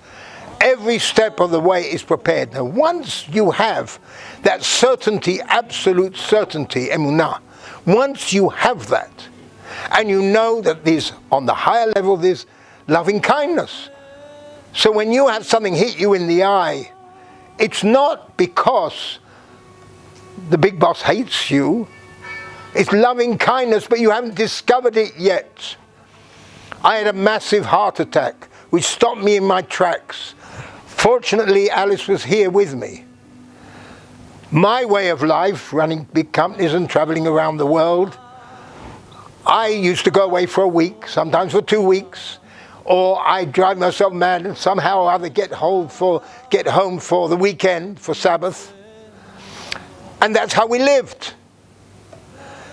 every step of the way is prepared. Now once you have that certainty, absolute certainty, emunah, once you have that, and you know that there's, on the higher level, there's loving kindness. So when you have something hit you in the eye, it's not because the big boss hates you. It's loving kindness, but you haven't discovered it yet. I had a massive heart attack, which stopped me in my tracks. Fortunately, Alice was here with me. My way of life, running big companies and traveling around the world, I used to go away for a week, sometimes for 2 weeks, or I'd drive myself mad and somehow or other get home for the weekend, for Sabbath. And that's how we lived.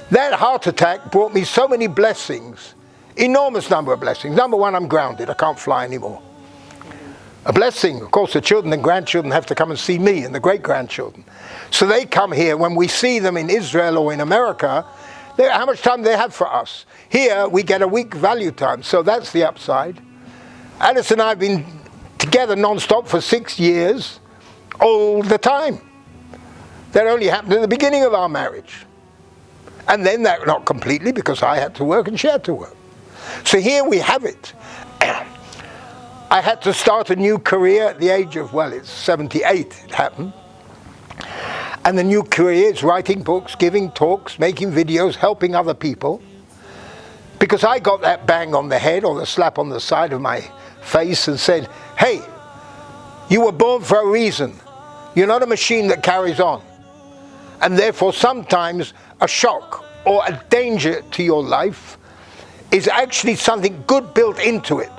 That heart attack brought me so many blessings Enormous number of blessings. Number one, I'm grounded. I can't fly anymore. A blessing. Of course, the children and grandchildren have to come and see me, and the great-grandchildren. So they come here. When we see them in Israel or in America, how much time do they have for us? Here, we get a week value time. So that's the upside. Alice and I have been together non-stop for 6 years, all the time. That only happened at the beginning of our marriage. And then that not completely, because I had to work and she had to work. So here we have it. I had to start a new career at the age of, well, it's 78 it happened. And the new career is writing books, giving talks, making videos, helping other people. Because I got that bang on the head or the slap on the side of my face and said, hey, you were born for a reason. You're not a machine that carries on. And therefore sometimes a shock or a danger to your life is actually something good built into it,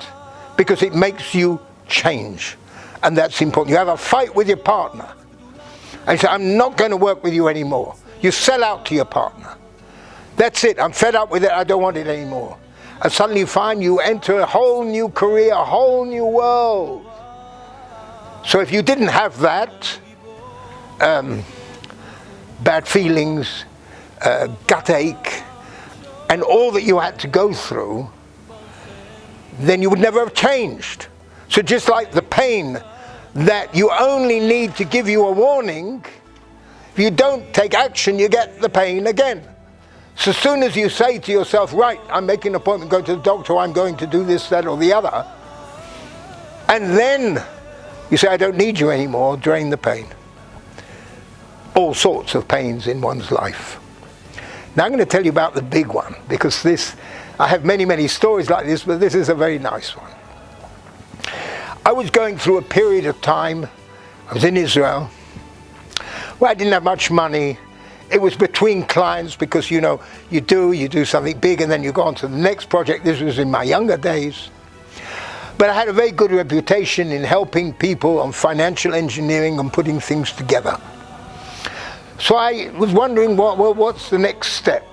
because it makes you change. And that's important. You have a fight with your partner. And you say, I'm not going to work with you anymore. You sell out to your partner. That's it. I'm fed up with it. I don't want it anymore. And suddenly you find you enter a whole new career, a whole new world. So if you didn't have that, bad feelings, gut ache, and all that you had to go through, then you would never have changed. So just like the pain that you only need to give you a warning, if you don't take action, you get the pain again. So as soon as you say to yourself, right, I'm making an appointment, going to the doctor, I'm going to do this, that, or the other, and then you say, I don't need you anymore, drain the pain. All sorts of pains in one's life. Now I'm going to tell you about the big one, because I have many, many stories like this, but this is a very nice one. I was going through a period of time, I was in Israel, where I didn't have much money. It was between clients, because you know, you do something big and then you go on to the next project. This was in my younger days. But I had a very good reputation in helping people on financial engineering and putting things together. So I was wondering, what's the next step?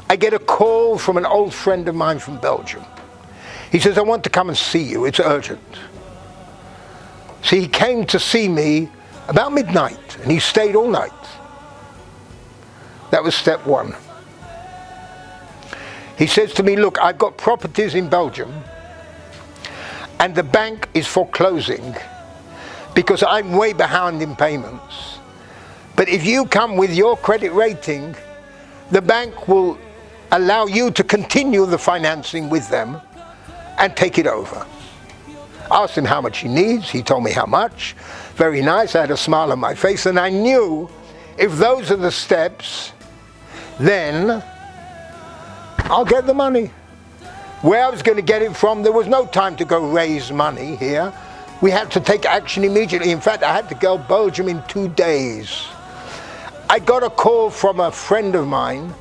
I get a call from an old friend of mine from Belgium. He says, I want to come and see you, it's urgent. So he came to see me about midnight, and he stayed all night. That was step one. He says to me, look, I've got properties in Belgium, and the bank is foreclosing because I'm way behind in payments. But if you come with your credit rating, the bank will allow you to continue the financing with them and take it over. I asked him how much he needs. He told me how much. Very nice. I had a smile on my face, and I knew if those are the steps, then I'll get the money. Where I was going to get it from, there was no time to go raise money here. We had to take action immediately. In fact, I had to go to Belgium in 2 days. I got a call from a friend of mine,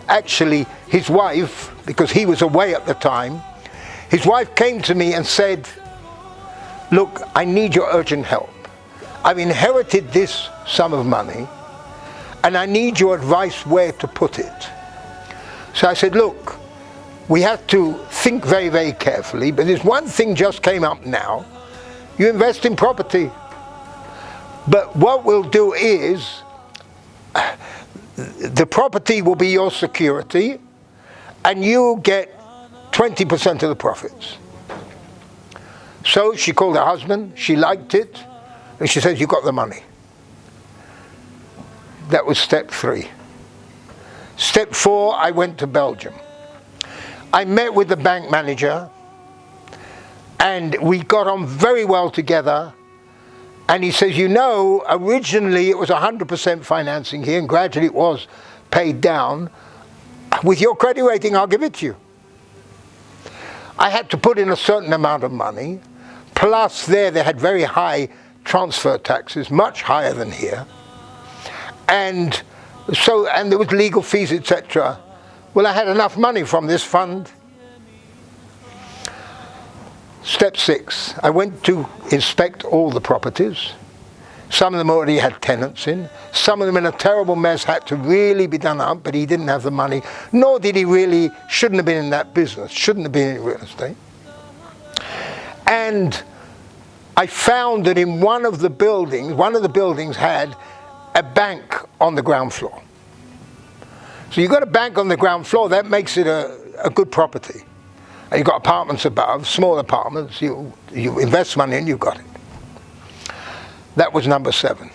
actually his wife, because he was away at the time. His wife came to me and said, look, I need your urgent help. I've inherited this sum of money, and I need your advice where to put it. So I said, look, we have to think very, very carefully, but there's one thing just came up now. You invest in property. But what we'll do is, the property will be your security, and you get 20% of the profits. So she called her husband, she liked it, and she said, you got the money. That was step 3. Step 4, I went to Belgium. I met with the bank manager, and we got on very well together. And he says, you know, originally it was 100% financing here, and gradually it was paid down. With your credit rating, I'll give it to you. I had to put in a certain amount of money, plus they had very high transfer taxes, much higher than here. And there was legal fees, etc. Well, I had enough money from this fund. Step 6, I went to inspect all the properties. Some of them already had tenants in. Some of them in a terrible mess, had to really be done up, but he didn't have the money. Nor did he really, shouldn't have been in that business, shouldn't have been in real estate. And I found that in one of the buildings had a bank on the ground floor. So you've got a bank on the ground floor, that makes it a good property. And you've got apartments above, small apartments, you invest money in, you've got it. That was number 7.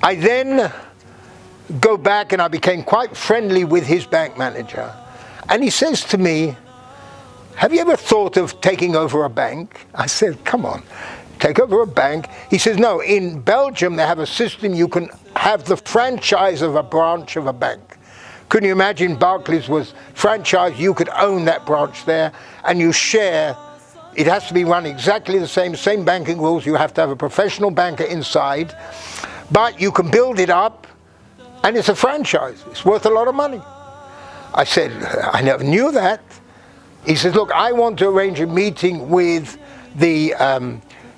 I then go back and I became quite friendly with his bank manager. And he says to me, have you ever thought of taking over a bank? I said, come on, take over a bank? He says, no, in Belgium they have a system you can have the franchise of a branch of a bank. Couldn't you imagine Barclays was franchised, you could own that branch there and you share. It has to be run exactly the same banking rules. You have to have a professional banker inside, but you can build it up and it's a franchise. It's worth a lot of money. I said, I never knew that. He says, look, I want to arrange a meeting with the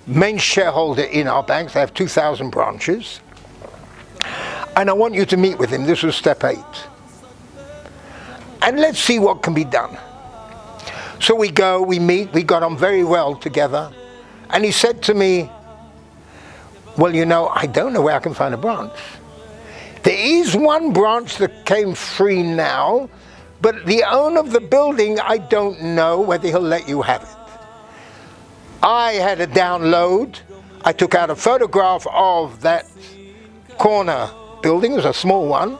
main shareholder in our banks. They have 2,000 branches. And I want you to meet with him. This was step 8. And let's see what can be done. So we go, we meet, we got on very well together. And he said to me, well, you know, I don't know where I can find a branch. There is one branch that came free now, but the owner of the building, I don't know whether he'll let you have it. I had a download. I took out a photograph of that corner building. It was a small one.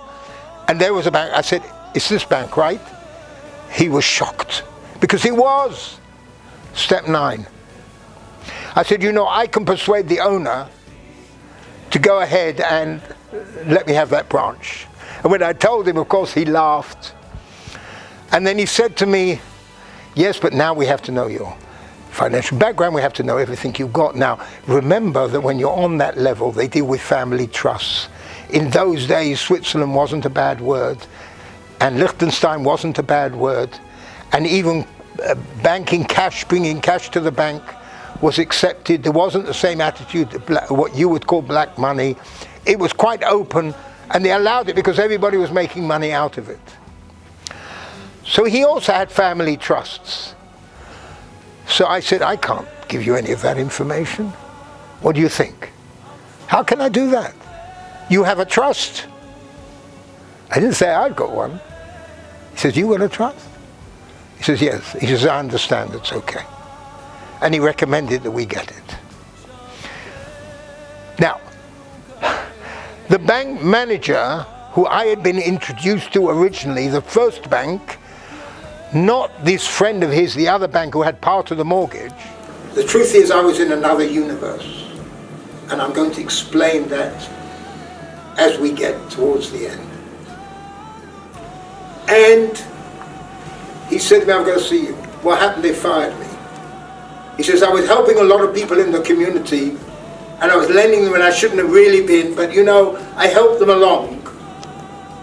And there was a bank. I said, is this bank right? He was shocked. Because he was. Step 9. I said, you know, I can persuade the owner to go ahead and let me have that branch. And when I told him, of course, he laughed. And then he said to me, yes, but now we have to know your financial background. We have to know everything you've got. Now, remember that when you're on that level, they deal with family trusts. In those days, Switzerland wasn't a bad word. And Liechtenstein wasn't a bad word. And even banking cash, bringing cash to the bank was accepted. There wasn't the same attitude, what you would call black money. It was quite open, and they allowed it because everybody was making money out of it. So he also had family trusts. So I said, I can't give you any of that information. What do you think? How can I do that? You have a trust. I didn't say I've got one. He says, you got a trust? He says, yes. He says, I understand, it's okay. And he recommended that we get it. Now, the bank manager who I had been introduced to originally, the first bank, not this friend of his, the other bank who had part of the mortgage. The truth is I was in another universe. And I'm going to explain that as we get towards the end. And he said to me, I'm going to see you. What happened? They fired me. He says, I was helping a lot of people in the community and I was lending them and I shouldn't have really been, but you know, I helped them along.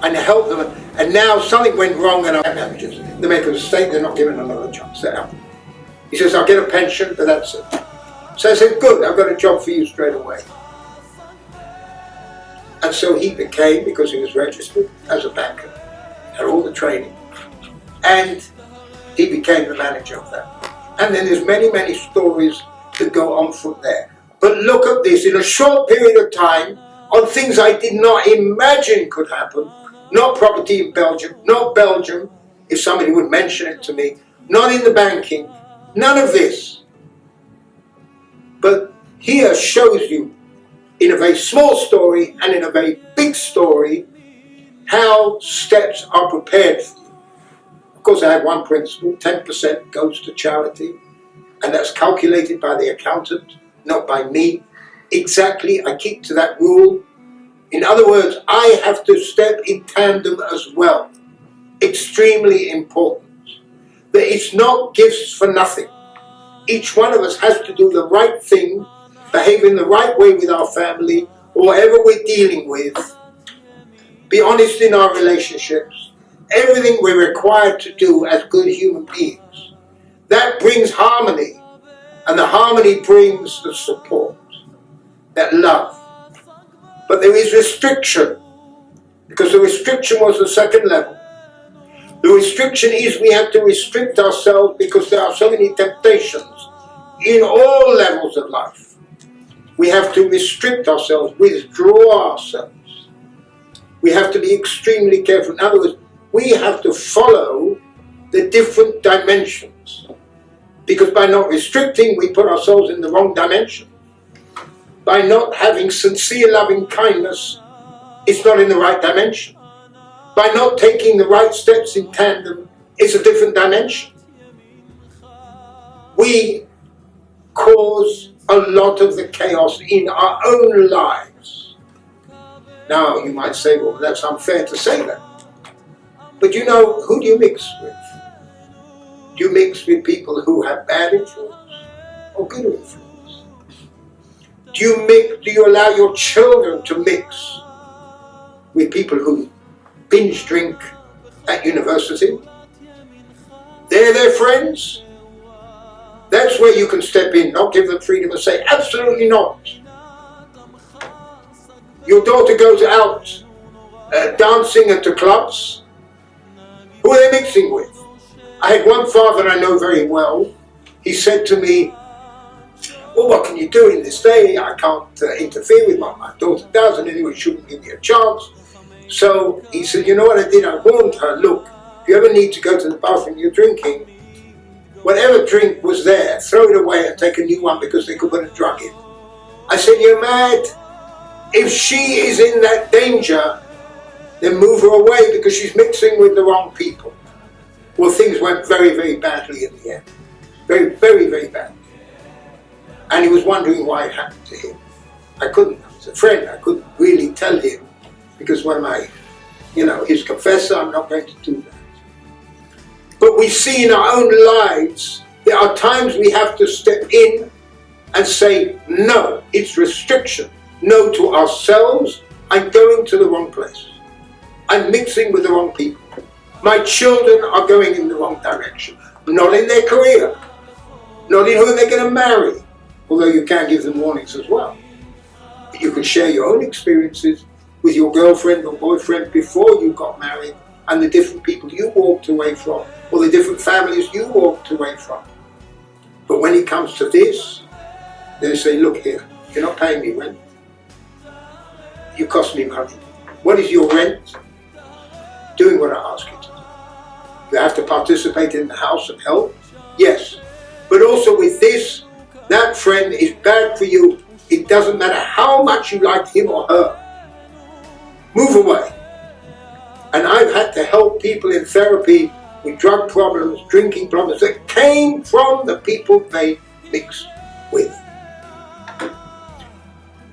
And I helped them, and now something went wrong and I'm managers. They make a mistake, they're not given another chance. They're out. He says, I'll get a pension, but that's it. So I said, good, I've got a job for you straight away. And so he became, because he was registered as a banker, had all the training, and he became the manager of that. And then there's many, many stories that go on from there. But look at this, in a short period of time, on things I did not imagine could happen, not property in Belgium, not Belgium, if somebody would mention it to me, not in the banking, none of this. But here shows you, in a very small story and in a very big story, how steps are prepared for you. Of course, I have one principle, 10% goes to charity, and that's calculated by the accountant, not by me. Exactly, I keep to that rule. In other words, I have to step in tandem as well. Extremely important. That it's not gifts for nothing. Each one of us has to do the right thing, behave in the right way with our family, or whatever we're dealing with. Be honest in our relationships. Everything we're required to do as good human beings. That brings harmony, and the harmony brings the support. that love. But there is restriction, because the restriction was the second level. The restriction is we have to restrict ourselves because there are so many temptations in all levels of life. We have to restrict ourselves, withdraw ourselves. We have to be extremely careful. In other words, we have to follow the different dimensions. Because by not restricting, we put ourselves in the wrong dimension. By not having sincere loving kindness, it's not in the right dimension. By not taking the right steps in tandem, it's a different dimension. We cause a lot of the chaos in our own lives. Now, you might say, well, that's unfair to say that. But you know, who do you mix with? Do you mix with people who have bad influence or good influence? Do you allow your children to mix with people who binge drink at university? They're their friends? That's where you can step in, not give them freedom and say, absolutely not. Your daughter goes out dancing at the clubs. Who are they mixing with? I had one father I know very well. He said to me, well, what can you do in this day? I can't interfere with what my daughter does, and anyway, she shouldn't give me a chance. So he said, you know what I did? I warned her, look, if you ever need to go to the bathroom, you're drinking, whatever drink was there, throw it away and take a new one because they could put a drug in. I said, you're mad. If she is in that danger, then move her away because she's mixing with the wrong people. Well, things went very, very badly in the end. Very, very, very badly. And he was wondering why it happened to him. I couldn't, as a friend, I couldn't really tell him because when I, his confessor, I'm not going to do that. But we see in our own lives, there are times we have to step in and say, no, it's restriction. No to ourselves, I'm going to the wrong place. I'm mixing with the wrong people. My children are going in the wrong direction. Not in their career. Not in who they're going to marry. Although you can give them warnings as well. But you can share your own experiences with your girlfriend or boyfriend before you got married and the different people you walked away from or the different families you walked away from. But when it comes to this, they say, look here, you're not paying me rent. You cost me money. What is your rent? Doing what I ask you to do. You have to participate in the house and help? Yes. But also with this, that friend is bad for you. It doesn't matter how much you like him or her. Move away. And I've had to help people in therapy with drug problems, drinking problems that came from the people they mixed with.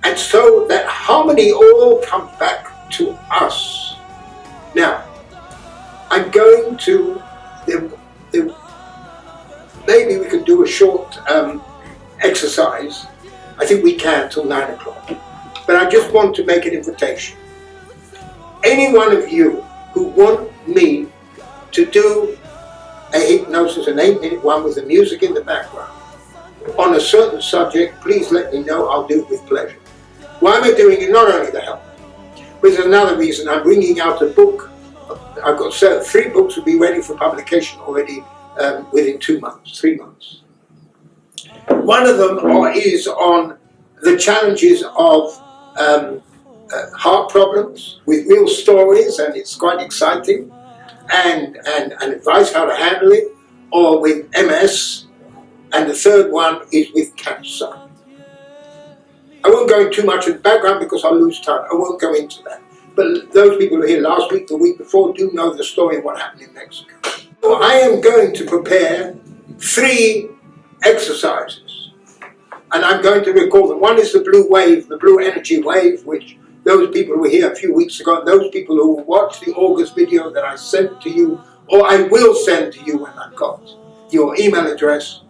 And so that harmony all comes back to us. Now, I'm going to, maybe we can do a short exercise. I think we can till 9 o'clock. But I just want to make an invitation. Any one of you who want me to do a hypnosis, an 8-minute one with the music in the background, on a certain subject, please let me know. I'll do it with pleasure. Why am I doing it? Not only the help, but there's another reason. I'm bringing out a book. I've got 3 books will be ready for publication already within 3 months. One of them is on the challenges of heart problems with real stories, and it's quite exciting, and advice how to handle it, or with MS, and the third one is with cancer. I won't go into too much in the background because I'll lose time. I won't go into that. But those people who were here last week, the week before, do know the story of what happened in Mexico. So I am going to prepare 3 exercises. And I'm going to record them. One is the blue wave, the blue energy wave, which those people who were here a few weeks ago, and those people who watched the August video that I sent to you, or I will send to you when I've got your email address.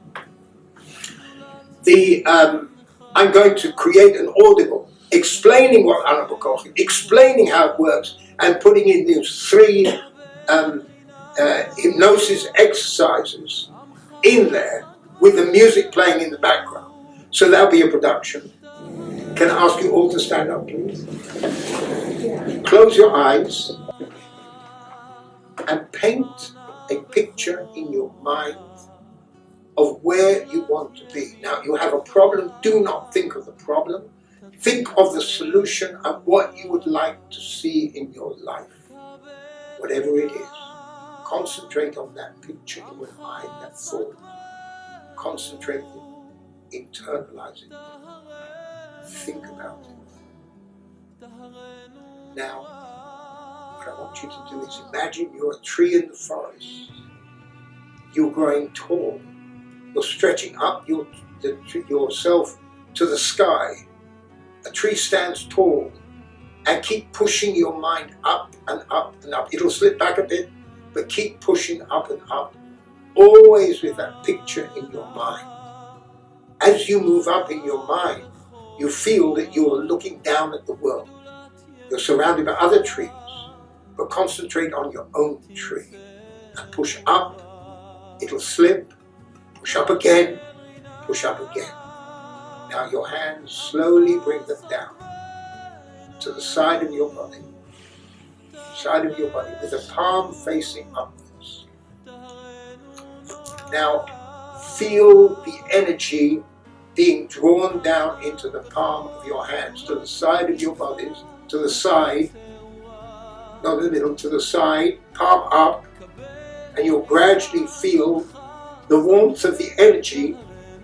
I'm going to create an audible explaining what Anabokochi, explaining how it works, and putting in these 3 hypnosis exercises in there with the music playing in the background. So that'll be a production. Can I ask you all to stand up, please? Close your eyes and paint a picture in your mind of where you want to be. Now, you have a problem. Do not think of the problem. Think of the solution and what you would like to see in your life. Whatever it is, concentrate on that picture in your mind, that thought. Concentrate it, internalize it, think about it. Now, what I want you to do is imagine you're a tree in the forest. You're growing tall. You're stretching up yourself to the sky. A tree stands tall, and keep pushing your mind up and up and up. It'll slip back a bit, but keep pushing up and up, always with that picture in your mind. As you move up in your mind, you feel that you're looking down at the world. You're surrounded by other trees, but concentrate on your own tree and push up. It'll slip, push up again, push up again. Now your hands, slowly bring them down to the side of your body, with the palm facing upwards. Now feel the energy being drawn down into the palm of your hands, to the side of your bodies, to the side, not in the middle, to the side, palm up, and you'll gradually feel the warmth of the energy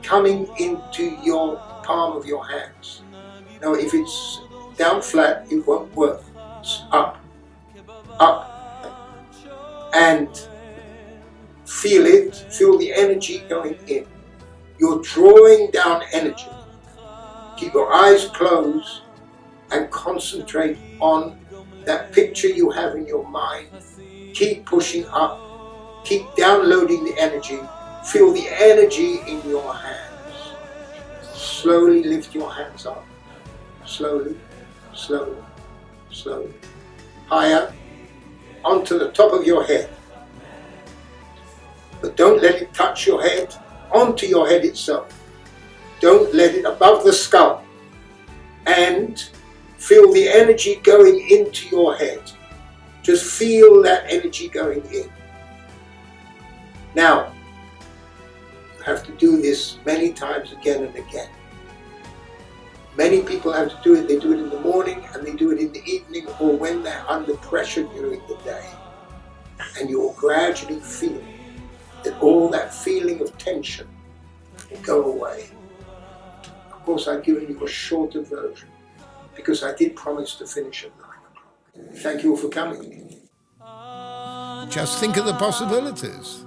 coming into your palm of your hands. Now if it's down flat, it won't work. It's up, and feel it, feel the energy going in. You're drawing down energy. Keep your eyes closed and concentrate on that picture you have in your mind. Keep pushing up, keep downloading the energy. Feel the energy in your hands. Slowly lift your hands up. Slowly, slowly, slowly. Higher, onto the top of your head. But don't let it touch your head, onto your head itself. Don't let it above the skull. And feel the energy going into your head. Just feel that energy going in. Now, you have to do this many times again and again. Many people have to do it. They do it in the morning and they do it in the evening, or when they're under pressure during the day. And you will gradually feel that all that feeling of tension will go away. Of course, I've given you a shorter version because I did promise to finish at 9 o'clock. Thank you all for coming. Just think of the possibilities.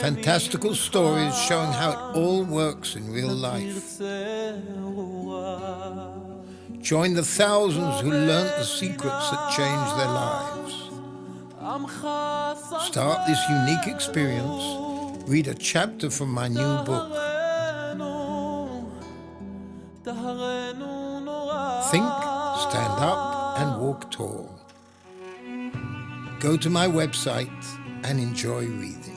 Fantastical stories showing how it all works in real life. Join the thousands who learnt the secrets that changed their lives. Start this unique experience. Read a chapter from my new book. Think, stand up, and walk tall. Go to my website and enjoy reading.